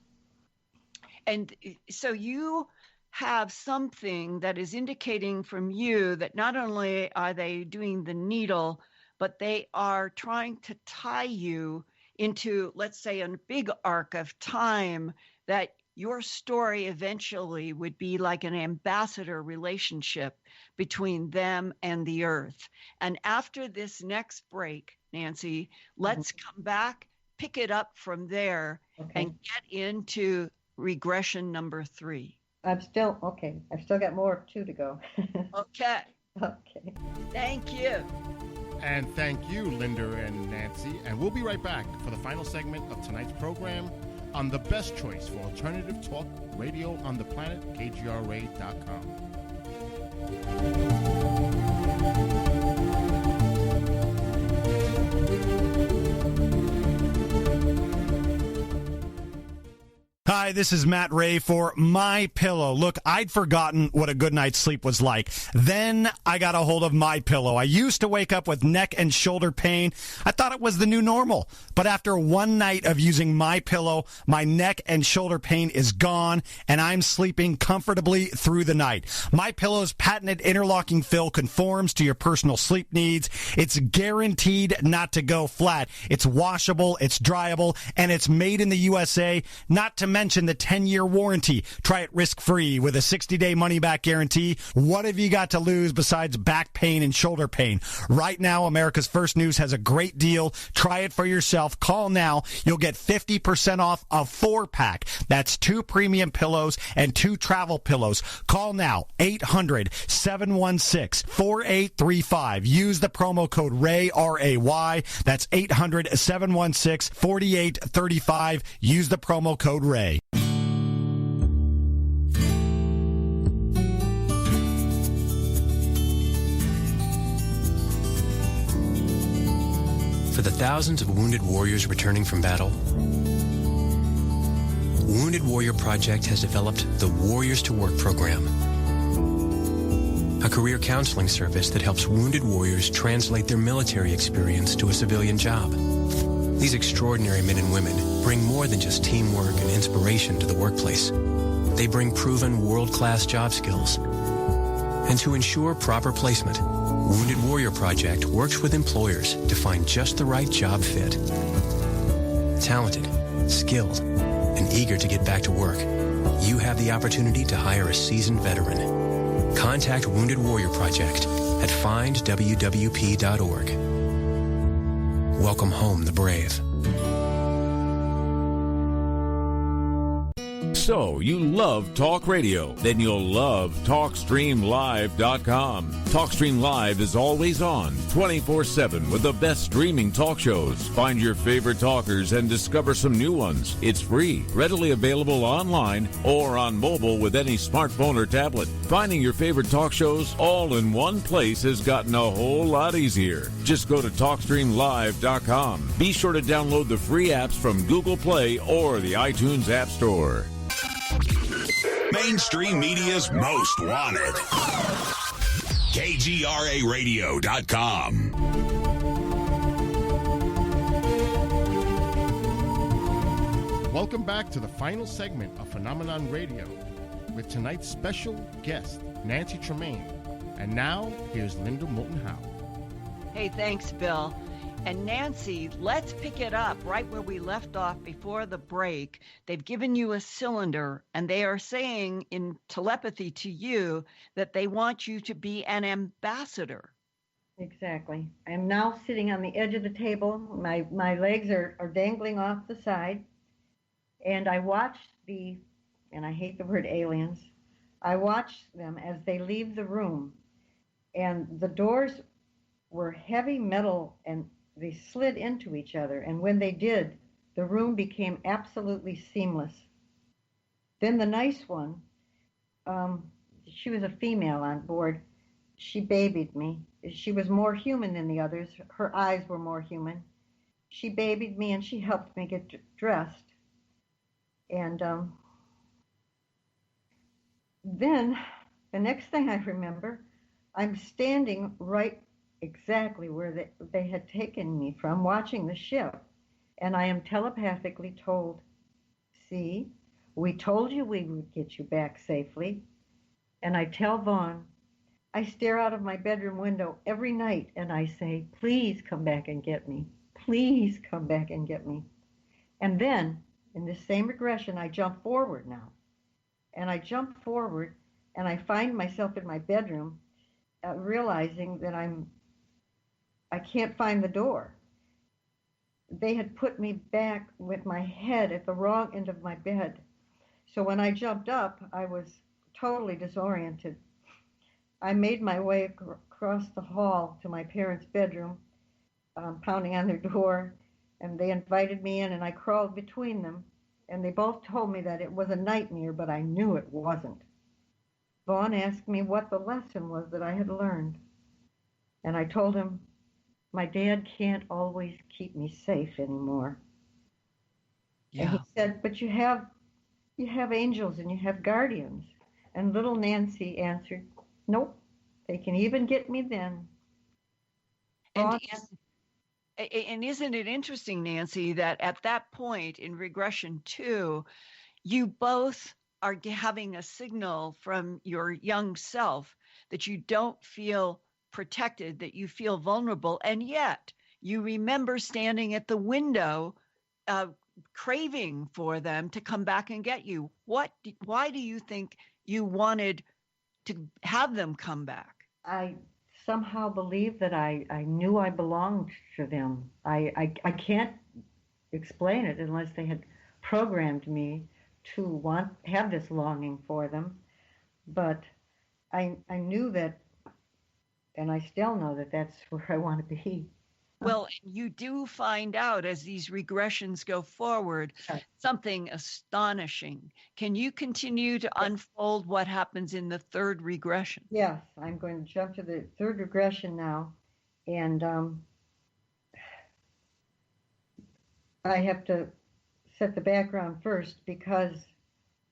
And so you have something that is indicating from you that not only are they doing the needle, but they are trying to tie you into, let's say, a big arc of time, that your story eventually would be like an ambassador relationship between them and the Earth. And after this next break, Nancy, let's come back, pick it up from there, and get into regression number 3. I've still got more 2 to go. Okay. Okay. Thank you. And thank you, Linda and Nancy. And we'll be right back for the final segment of tonight's program on the best choice for alternative talk radio on the planet, KGRA.com. Hi, this is Matt Ray for My Pillow. Look, I'd forgotten what a good night's sleep was like. Then I got a hold of My Pillow. I used to wake up with neck and shoulder pain. I thought it was the new normal. But after one night of using My Pillow, my neck and shoulder pain is gone, and I'm sleeping comfortably through the night. My Pillow's patented interlocking fill conforms to your personal sleep needs. It's guaranteed not to go flat. It's washable, it's dryable, and it's made in the USA, not to mention the 10-year warranty. Try it risk-free with a 60-day money-back guarantee. What have you got to lose besides back pain and shoulder pain? Right now, America's First News has a great deal. Try it for yourself. Call now. You'll get 50% off a 4-pack. That's 2 premium pillows and 2 travel pillows. Call now, 800-716-4835. Use the promo code RAY, R-A-Y. That's 800-716-4835. Use the promo code RAY. For the thousands of wounded warriors returning from battle, Wounded Warrior Project has developed the Warriors to Work program, a career counseling service that helps wounded warriors translate their military experience to a civilian job. These extraordinary men and women bring more than just teamwork and inspiration to the workplace. They bring proven world-class job skills. And to ensure proper placement, Wounded Warrior Project works with employers to find just the right job fit. Talented, skilled, and eager to get back to work, you have the opportunity to hire a seasoned veteran. Contact Wounded Warrior Project at findwwp.org. Welcome home the brave. So, you love talk radio? Then you'll love TalkStreamLive.com. TalkStream Live is always on, 24/7 with the best streaming talk shows. Find your favorite talkers and discover some new ones. It's free, readily available online or on mobile with any smartphone or tablet. Finding your favorite talk shows all in one place has gotten a whole lot easier. Just go to TalkStreamLive.com. Be sure to download the free apps from Google Play or the iTunes App Store. Mainstream media's most wanted. KGRARadio.com. Welcome back to the final segment of Phenomenon Radio with tonight's special guest, Nancy Tremaine. And now, here's Linda Moulton Howe. Hey, thanks, Bill. And Nancy, let's pick it up right where we left off before the break. They've given you a cylinder, and they are saying in telepathy to you that they want you to be an ambassador. Exactly. I'm now sitting on the edge of the table. My legs are dangling off the side. And I watched and I hate the word aliens, I watched them as they leave the room. And the doors were heavy metal, and they slid into each other, and when they did, the room became absolutely seamless. Then the nice one, she was a female on board. She babied me. She was more human than the others. Her eyes were more human. She babied me, and she helped me get dressed. And then the next thing I remember, I'm standing right exactly where they had taken me from, watching the ship, and I am telepathically told, see, we told you we would get you back safely. And I tell Vaughn, I stare out of my bedroom window every night and I say, please come back and get me. Please come back and get me. And then, in this same regression, I jump forward now. And I jump forward and I find myself in my bedroom realizing that I can't find the door. They had put me back with my head at the wrong end of my bed. So when I jumped up, I was totally disoriented. I made my way across the hall to my parents' bedroom, pounding on their door, and they invited me in, and I crawled between them, and they both told me that it was a nightmare, but I knew it wasn't. Vaughn asked me what the lesson was that I had learned, and I told him, my dad can't always keep me safe anymore. Yeah. And he said, but you have angels and you have guardians. And little Nancy answered, nope, they can even get me then. And isn't it interesting, Nancy, that at that point in regression 2, you both are having a signal from your young self that you don't feel protected, that you feel vulnerable, and yet you remember standing at the window craving for them to come back and get you. Why do you think you wanted to have them come back? I somehow believe that I knew I belonged to them. I can't explain it unless they had programmed me to have this longing for them. But I knew that, and I still know that that's where I want to be. Well, you do find out as these regressions go forward something astonishing. Can you continue to unfold what happens in the third regression? Yes, I'm going to jump to the third regression now. And I have to set the background first because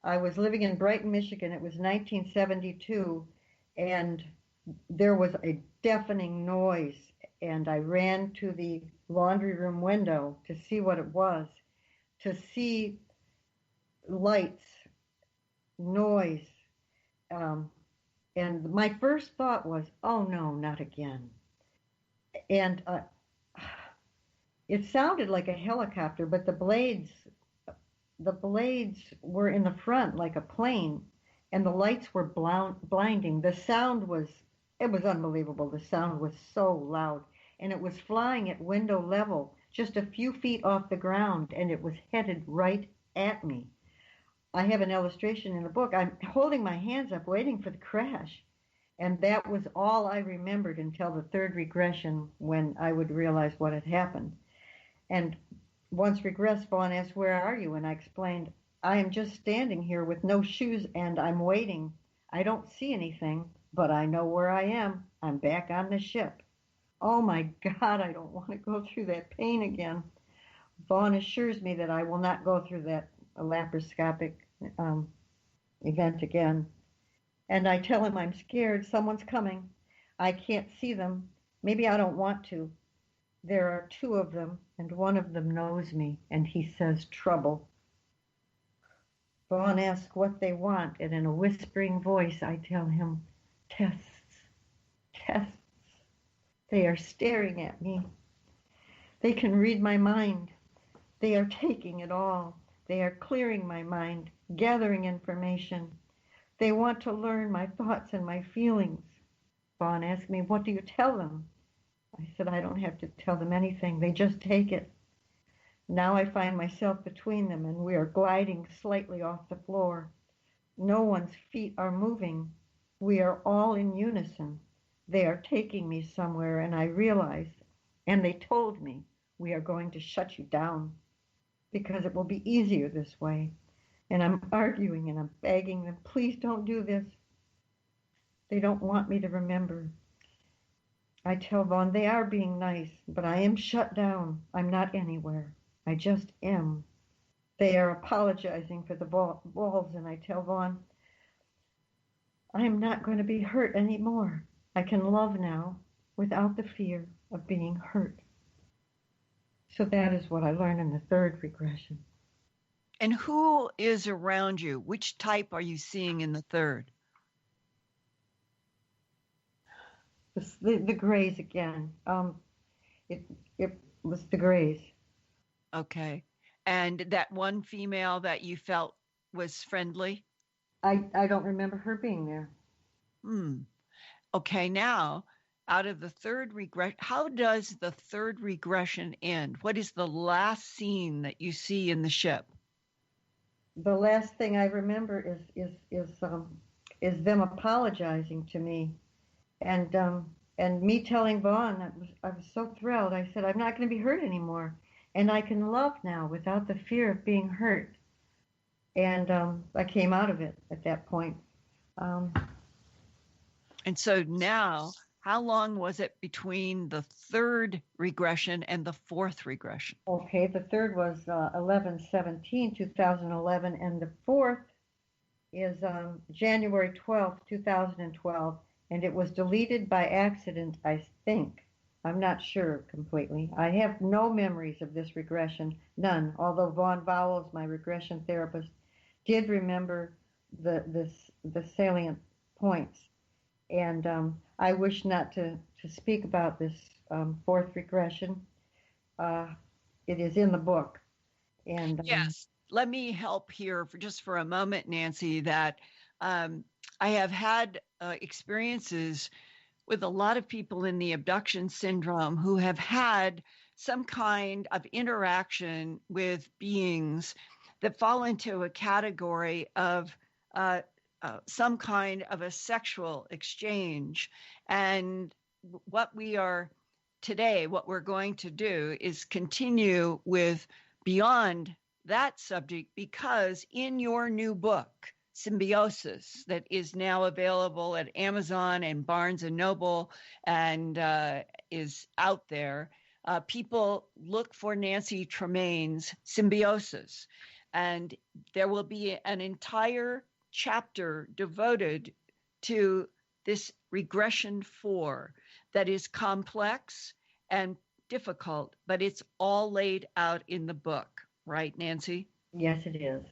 I was living in Brighton, Michigan. It was 1972, and there was a deafening noise. And I ran to the laundry room window to see what it was, to see lights, noise. And my first thought was, oh no, not again. And it sounded like a helicopter, but the blades were in the front like a plane, and the lights were blinding. The sound was, it was unbelievable. The sound was so loud. And it was flying at window level, just a few feet off the ground, and it was headed right at me. I have an illustration in the book. I'm holding my hands up, waiting for the crash. And that was all I remembered until the third regression, when I would realize what had happened. And once regressed, Vaughn asked, "Where are you?" And I explained, "I am just standing here with no shoes and I'm waiting. I don't see anything, but I know where I am. I'm back on the ship." Oh my God, I don't want to go through that pain again. Vaughn assures me that I will not go through that laparoscopic event again. And I tell him I'm scared. Someone's coming. I can't see them. Maybe I don't want to. There are two of them, and one of them knows me, and he says, "Trouble." Vaughn asks what they want, and in a whispering voice I tell him, "Tests, tests." They are staring at me. They can read my mind. They are taking it all. They are clearing my mind, gathering information. They want to learn my thoughts and my feelings. Vaughn asked me, "What do you tell them?" I said, "I don't have to tell them anything. They just take it." Now I find myself between them, and we are gliding slightly off the floor. No one's feet are moving. We are all in unison. They are taking me somewhere, and I realize, and they told me, "We are going to shut you down because it will be easier this way." And I'm arguing and I'm begging them, "Please don't do this." They don't want me to remember. I tell Vaughn they are being nice, but I am shut down. I'm not anywhere. I just am. They are apologizing for the walls, and I tell Vaughn, I am not going to be hurt anymore. I can love now without the fear of being hurt. So that is what I learned in the third regression. And who is around you? Which type are you seeing in the third? The grays again. It was the grays. Okay. And that one female that you felt was friendly? I don't remember her being there. Okay, now, out of the third regression, how does the third regression end? What is the last scene that you see in the ship? The last thing I remember is them apologizing to me, and me telling Vaughn I was so thrilled. I said, "I'm not going to be hurt anymore, and I can love now without the fear of being hurt." And I came out of it at that point. And so now, how long was it between the third regression and the fourth regression? Okay, the third was 11/17/2011, and the fourth is January 12th, 2012, and it was deleted by accident, I think. I'm not sure completely. I have no memories of this regression, none, although Vaughn Vowles, my regression therapist, did remember the salient points. And I wish not to speak about this fourth regression. It is in the book. And yes, let me help here for a moment, Nancy, that I have had experiences with a lot of people in the abduction syndrome who have had some kind of interaction with beings that fall into a category of some kind of a sexual exchange. And what we're going to do is continue with beyond that subject, because in your new book, Symbiosis, that is now available at Amazon and Barnes & Noble and is out there, people look for Nancy Tremaine's Symbiosis. And there will be an entire chapter devoted to this regression 4 that is complex and difficult, but it's all laid out in the book, right, Nancy? Yes, it is.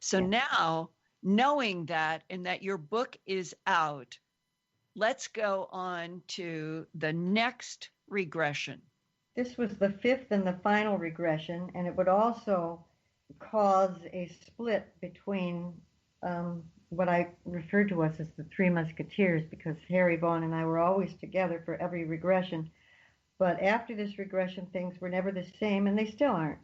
So now, knowing that and that your book is out, let's go on to the next regression. This was the fifth and the final regression, and it would also cause a split between what I refer to us as the Three Musketeers, because Harry, Vaughn, and I were always together for every regression. But after this regression, things were never the same, and they still aren't.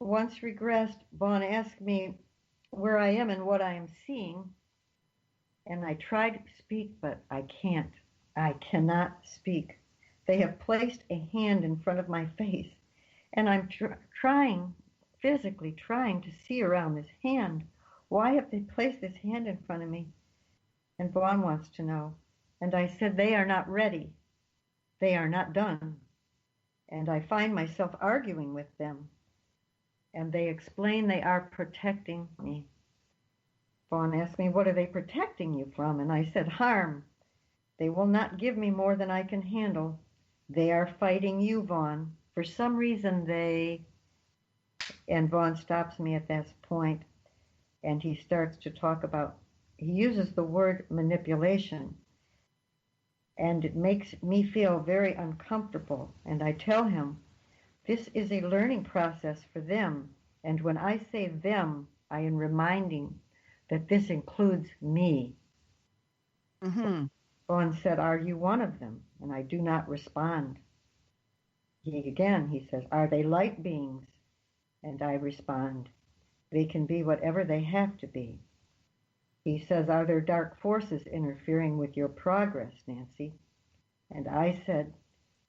once regressed, Vaughn asked me where I am and what I am seeing, and I try to speak, but I can't. I cannot speak. They have placed a hand in front of my face, and I'm physically trying to see around this hand. Why have they placed this hand in front of me? And Vaughn wants to know. And I said, they are not ready. They are not done. And I find myself arguing with them. And they explain they are protecting me. Vaughn asked me, what are they protecting you from? And I said, harm. They will not give me more than I can handle. They are fighting you, Vaughn. For some reason, and Vaughn stops me at that point, and he starts to talk about, he uses the word manipulation, and it makes me feel very uncomfortable. And I tell him, this is a learning process for them, and when I say them, I am reminding that this includes me. Mm-hmm. Vaughn said, are you one of them? And I do not respond. He says, are they light beings? And I respond, they can be whatever they have to be. He says, are there dark forces interfering with your progress, Nancy? And I said,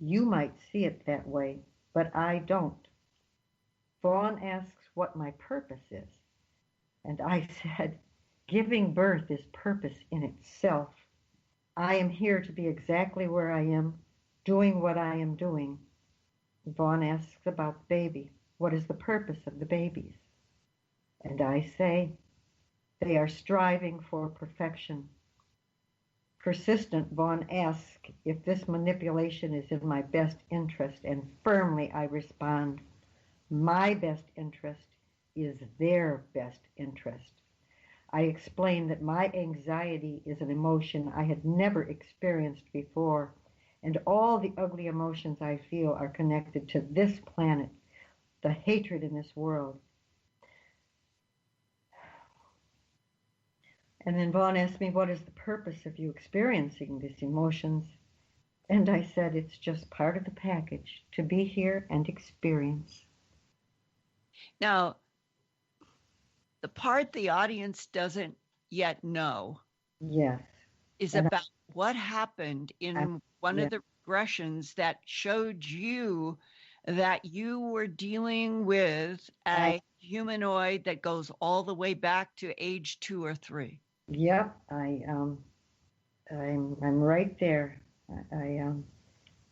you might see it that way, but I don't. Vaughn asks what my purpose is. And I said, giving birth is purpose in itself. I am here to be exactly where I am, doing what I am doing. Vaughn asks about the baby. What is the purpose of the babies? And I say, they are striving for perfection. Persistent, Vaughn asks if this manipulation is in my best interest, and firmly I respond, my best interest is their best interest. I explain that my anxiety is an emotion I had never experienced before, and all the ugly emotions I feel are connected to this planet, the hatred in this world. And then Vaughn asked me, what is the purpose of you experiencing these emotions? And I said, it's just part of the package, to be here and experience. Now, the part the audience doesn't yet know is and about what happened in one of the regressions that showed you that you were dealing with a humanoid that goes all the way back to age 2 or 3. Yep, I'm right there.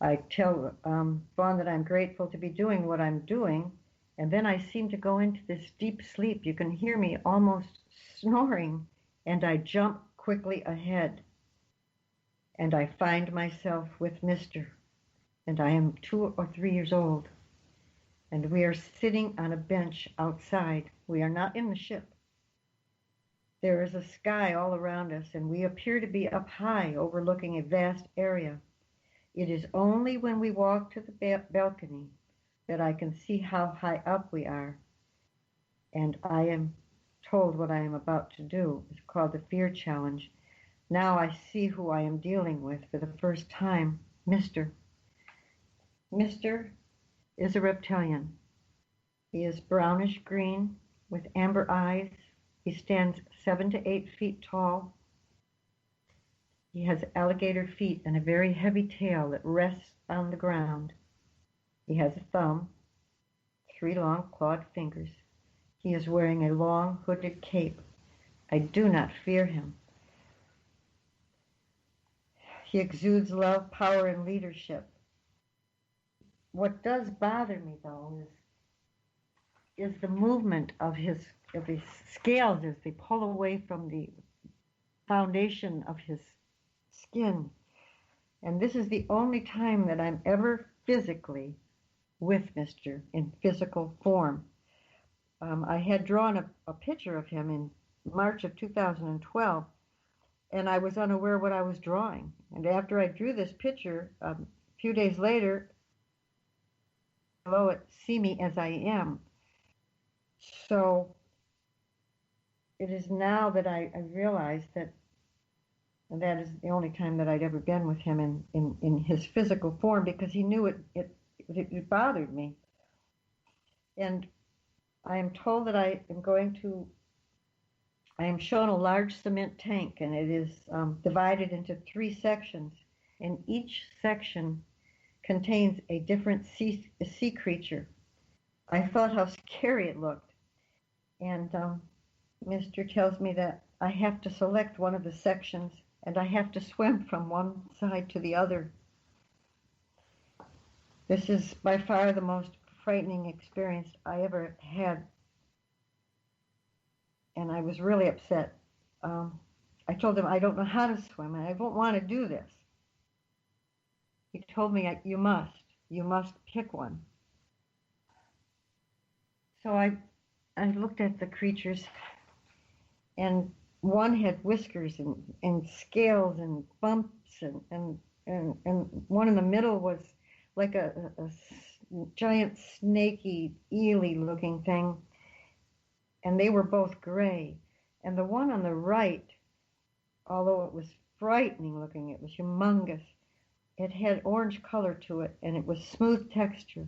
I tell Vaughn that I'm grateful to be doing what I'm doing, and then I seem to go into this deep sleep. You can hear me almost snoring, and I jump quickly ahead, and I find myself with Mr., and I am 2 or 3 years old, and we are sitting on a bench outside. We are not in the ship. There is a sky all around us, and we appear to be up high, overlooking a vast area. It is only when we walk to the balcony that I can see how high up we are. And I am told what I am about to do. It's called the fear challenge. Now I see who I am dealing with for the first time, Mr. Mr. is a reptilian. He is brownish green with amber eyes. He stands 7 to 8 feet tall. He has alligator feet and a very heavy tail that rests on the ground. He has a thumb, 3 long clawed fingers. He is wearing a long hooded cape. I do not fear him. He exudes love, power, and leadership. What does bother me, though, is the movement of his scales as they pull away from the foundation of his skin. And this is the only time that I'm ever physically with Mr. in physical form. I had drawn a picture of him in March of 2012, and I was unaware what I was drawing. And after I drew this picture, a few days later, below it, see me as I am. So it is now that I realize that is the only time that I'd ever been with him in his physical form, because he knew it bothered me. And I am told that I am shown a large cement tank, and it is divided into 3 sections, and each section contains a different sea creature. I thought how scary it looked, and Mr. tells me that I have to select one of the sections, and I have to swim from one side to the other. This is by far the most frightening experience I ever had, and I was really upset. I told him I don't know how to swim, and I don't want to do this. He told me, you must pick one. So I looked at the creatures, and one had whiskers and scales and bumps, and one in the middle was like a giant snaky, eely looking thing, and they were both gray. And the one on the right, although it was frightening looking, it was humongous. It had orange color to it, and it was smooth texture.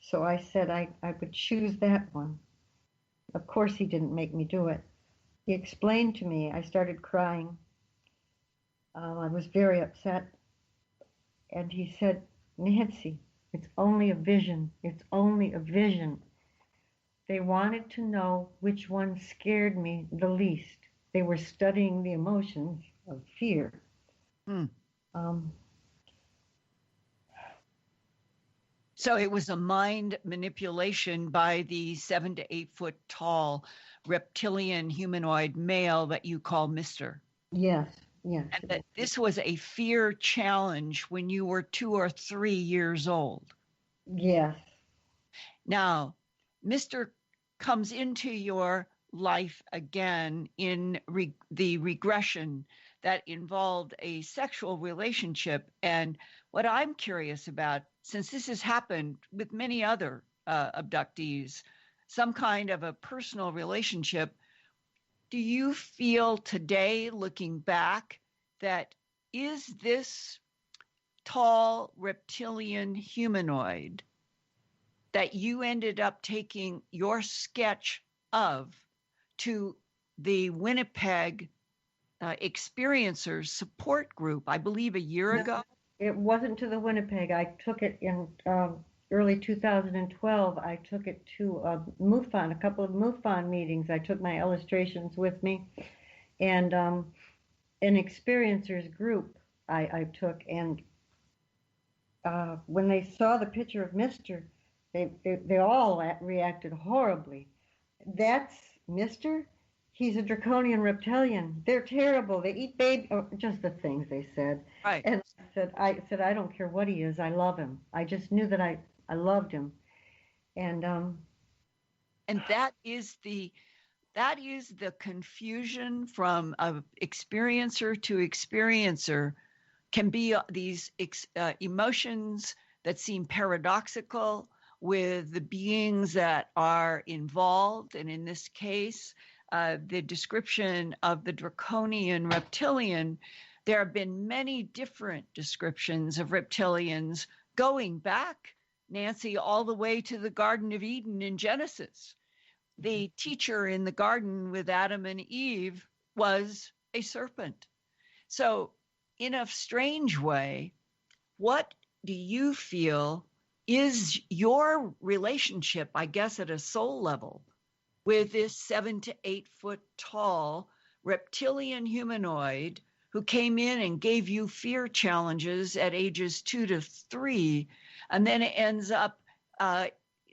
So I said I would choose that one. Of course he didn't make me do it. He explained to me. I started crying. I was very upset. And he said, Nancy, it's only a vision. It's only a vision. They wanted to know which one scared me the least. They were studying the emotions of fear. So it was a mind manipulation by the 7 to 8 foot tall reptilian humanoid male that you call Mr. Yes, yes. And that this was a fear challenge when you were 2 or 3 years old. Yes. Now, Mr. comes into your life again in the regression that involved a sexual relationship. And what I'm curious about, since this has happened with many other abductees, some kind of a personal relationship, do you feel today, looking back, that is this tall reptilian humanoid that you ended up taking your sketch of to the Winnipeg experiencers support group, I believe a year ago? It wasn't to the Winnipeg. I took it in early 2012. I took it to MUFON, a couple of MUFON meetings. I took my illustrations with me, and an experiencers group I took. And when they saw the picture of Mr., they all reacted horribly. That's Mr.? He's a draconian reptilian. They're terrible. They eat baby. Oh, just the things they said. Right. And I said, I don't care what he is. I love him. I just knew that I loved him. And that is the confusion from experiencer to experiencer, can be these emotions that seem paradoxical with the beings that are involved. And in this case, the description of the draconian reptilian, there have been many different descriptions of reptilians going back, Nancy, all the way to the Garden of Eden in Genesis. The teacher in the garden with Adam and Eve was a serpent. So in a strange way, what do you feel is your relationship, I guess, at a soul level, with this 7 to 8 foot tall reptilian humanoid who came in and gave you fear challenges at ages 2 to 3, and then it ends up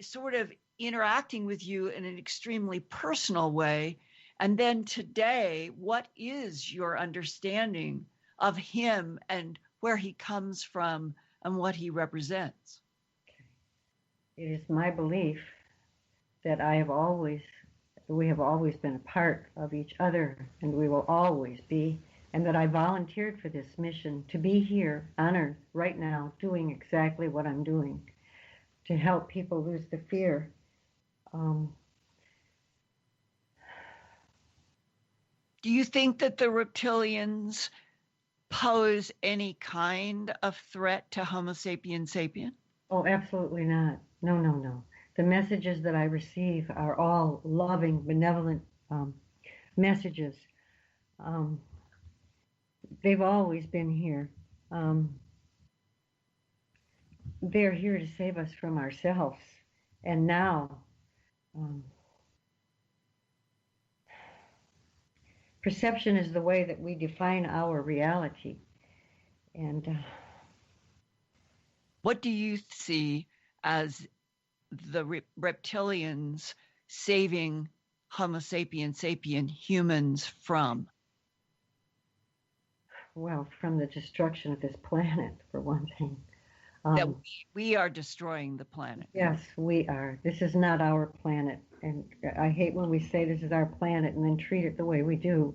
sort of interacting with you in an extremely personal way? And then today, what is your understanding of him and where he comes from and what he represents? It is my belief that we have always been a part of each other, and we will always be, and that I volunteered for this mission to be here on Earth right now doing exactly what I'm doing, to help people lose the fear. Do you think that the reptilians pose any kind of threat to Homo sapiens sapien? Oh, absolutely not. No. the messages that I receive are all loving, benevolent messages. They've always been here. They're here to save us from ourselves. And now, perception is the way that we define our reality. And what do you see as the reptilians saving Homo sapien sapien humans from? Well, from the destruction of this planet, for one thing. That we are destroying the planet. Yes, we are. This is not our planet. And I hate when we say this is our planet and then treat it the way we do.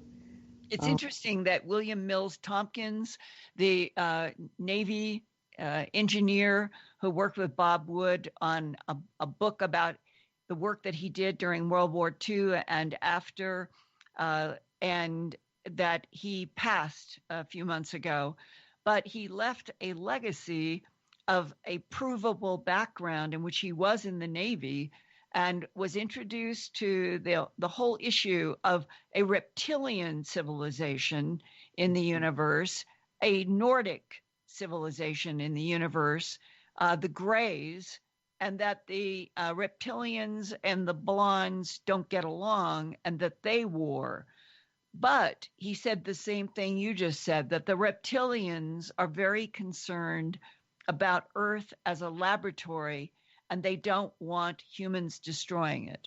It's interesting that William Mills Tompkins, the Navy engineer who worked with Bob Wood on a book about the work that he did during World War II and after, and that he passed a few months ago, but he left a legacy of a provable background in which he was in the Navy and was introduced to the whole issue of a reptilian civilization in the universe, a Nordic civilization in the universe, the Greys, and that the reptilians and the blondes don't get along and that they war. But he said the same thing you just said, that the reptilians are very concerned about Earth as a laboratory, and they don't want humans destroying it.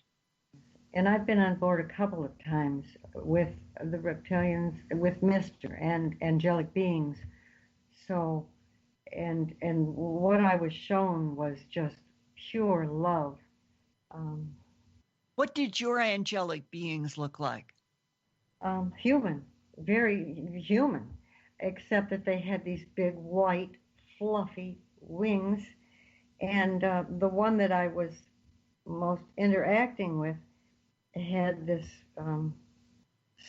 And I've been on board a couple of times with the reptilians, with Mr. and angelic beings. So, and what I was shown was just pure love. What did your angelic beings look like? Human, very human, except that they had these big white fluffy wings, and the one that I was most interacting with had this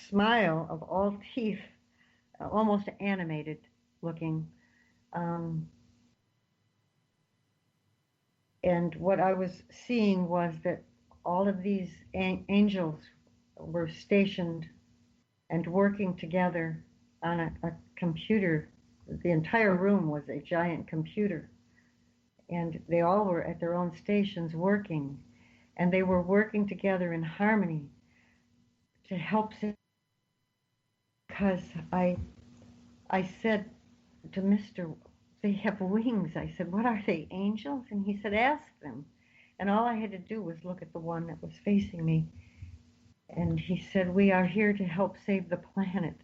smile of all teeth, almost animated looking, and what I was seeing was that all of these angels were stationed and working together on a computer. The entire room was a giant computer, and they all were at their own stations working, and they were working together in harmony to help. Because I said to Mr., they have wings. I said, what are they, angels? And he said, ask them. And all I had to do was look at the one that was facing me, and he said, we are here to help save the planet.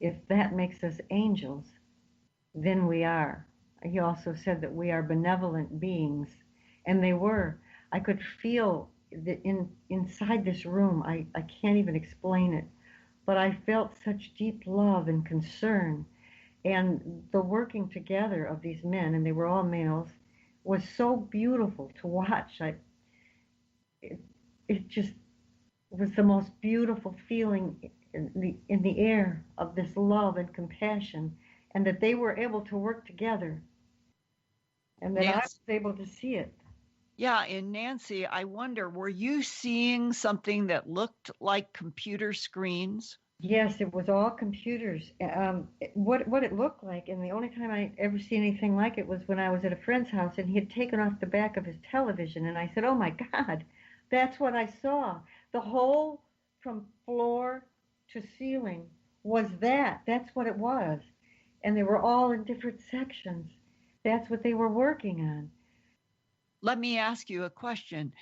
If that makes us angels, then we are. He also said that we are benevolent beings, and they were. I could feel that inside this room, I can't even explain it, but I felt such deep love and concern, and the working together of these men, and they were all males, was so beautiful to watch. It just was the most beautiful feeling in the air of this love and compassion, and that they were able to work together, and that I was able to see it. Yeah, and Nancy, I wonder, were you seeing something that looked like computer screens? Yes, it was all computers. What it looked like, and the only time I ever seen anything like it was when I was at a friend's house, and he had taken off the back of his television, and I said, oh my God, that's what I saw. The whole from floor to ceiling was that. That's what it was. And they were all in different sections. That's what they were working on. Let me ask you a question.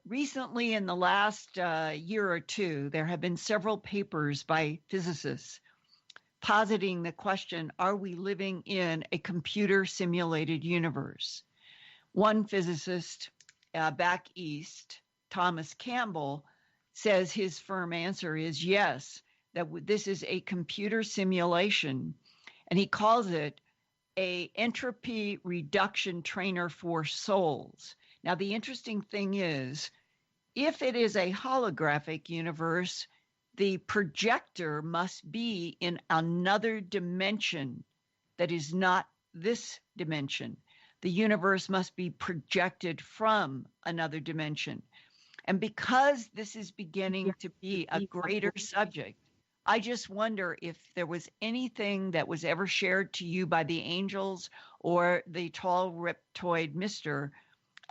Recently, in the last year or two, there have been several papers by physicists positing the question, are we living in a computer simulated universe? One physicist back east, Thomas Campbell, says his firm answer is yes, that this is a computer simulation, and he calls it a entropy reduction trainer for souls. Now, the interesting thing is, if it is a holographic universe, the projector must be in another dimension that is not this dimension. the universe must be projected from another dimension. And because this is beginning to be a greater subject, I just wonder if there was anything that was ever shared to you by the angels or the tall riptoid mister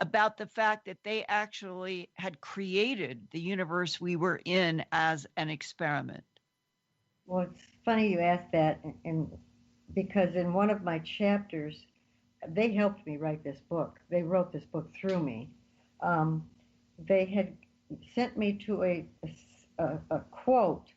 about the fact that they actually had created the universe we were in as an experiment. Well, it's funny you asked that, and because in one of my chapters, they helped me write this book. They wrote this book through me. They had sent me to a quote,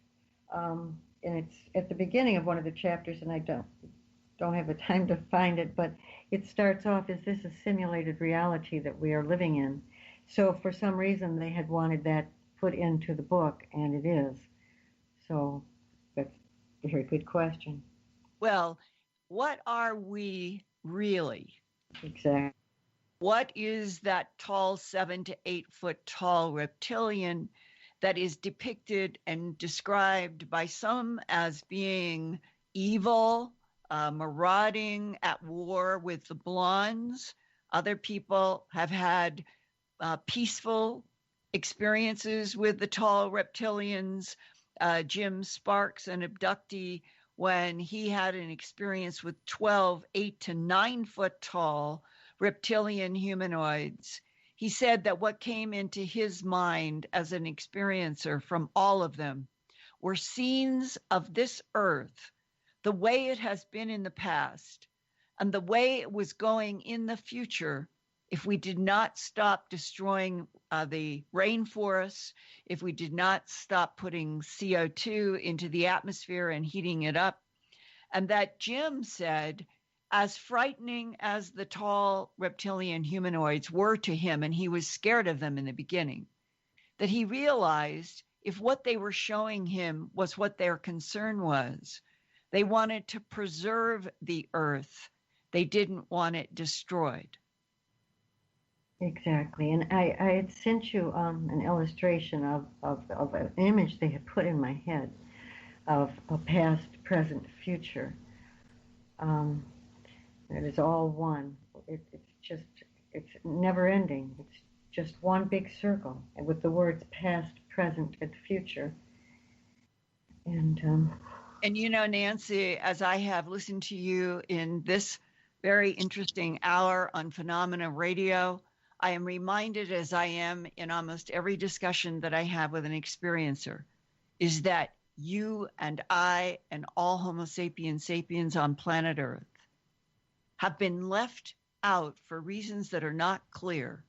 and it's at the beginning of one of the chapters, and I don't have the time to find it, but it starts off, "Is this a simulated reality that we are living in?" So for some reason, they had wanted that put into the book, and it is. So that's a very good question. Well, what are we really? Exactly. What is that tall 7 to 8 foot tall reptilian that is depicted and described by some as being evil, marauding, at war with the blondes? Other people have had peaceful experiences with the tall reptilians. Jim Sparks, an abductee, when he had an experience with 12, 8 to 9 foot tall reptilian humanoids, he said that what came into his mind as an experiencer from all of them were scenes of this earth, the way it has been in the past, and the way it was going in the future if we did not stop destroying the rainforests, if we did not stop putting CO2 into the atmosphere and heating it up. And that Jim said, as frightening as the tall reptilian humanoids were to him, and he was scared of them in the beginning, that he realized if what they were showing him was what their concern was, they wanted to preserve the earth. They didn't want it destroyed. Exactly. And I had sent you an illustration of an image they had put in my head of a past, present, future. It is all one. It's never ending. It's just one big circle with the words past, present, and future. And you know, Nancy, as I have listened to you in this very interesting hour on Phenomena Radio, I am reminded, as I am in almost every discussion that I have with an experiencer, is that you and I and all Homo sapiens on planet Earth have been left out for reasons that are not clear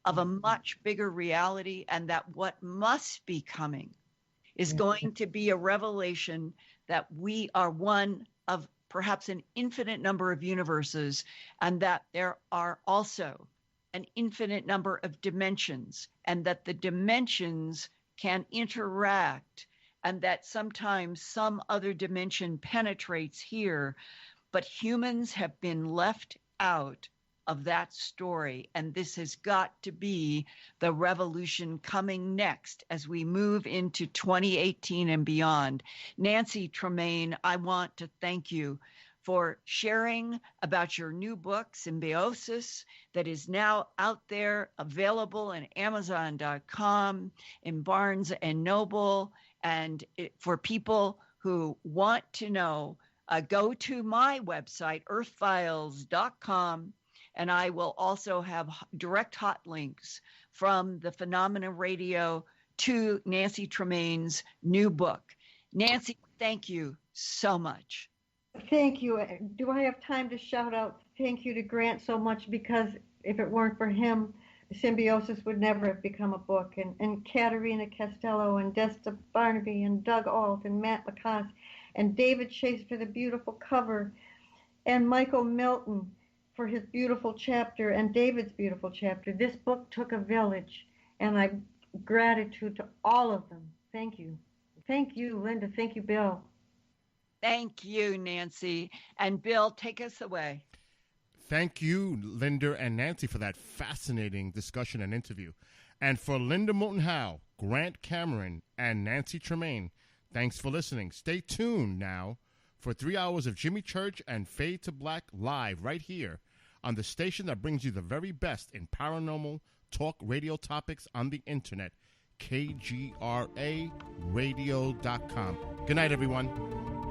of a much bigger reality, and that what must be coming is going to be a revelation that we are one of perhaps an infinite number of universes, and that there are also an infinite number of dimensions, and that the dimensions can interact, and that sometimes some other dimension penetrates here, but humans have been left out of that story. And this has got to be the revolution coming next as we move into 2018 and beyond. Nancy Tremaine, I want to thank you for sharing about your new book, Symbiosis, that is now out there, available in Amazon.com, in Barnes & Noble. And for people who want to know, go to my website, earthfiles.com, and I will also have direct hot links from the Phenomena Radio to Nancy Tremaine's new book. Nancy, thank you so much. Thank you. Do I have time to shout out thank you to Grant so much? Because if it weren't for him, Symbiosis would never have become a book. And Katerina Castello and Desta Barnaby and Doug Alt and Matt Lacoste and David Chase for the beautiful cover, and Michael Milton for his beautiful chapter, and David's beautiful chapter. This book took a village, and I gratitude to all of them. Thank you. Thank you, Linda. Thank you, Bill. Thank you, Nancy. And Bill, take us away. Thank you, Linda and Nancy, for that fascinating discussion and interview. And for Linda Moulton Howe, Grant Cameron, and Nancy Tremaine, thanks for listening. Stay tuned now for 3 hours of Jimmy Church and Fade to Black live right here on the station that brings you the very best in paranormal talk radio topics on the internet, KGRA Radio.com. Good night, everyone.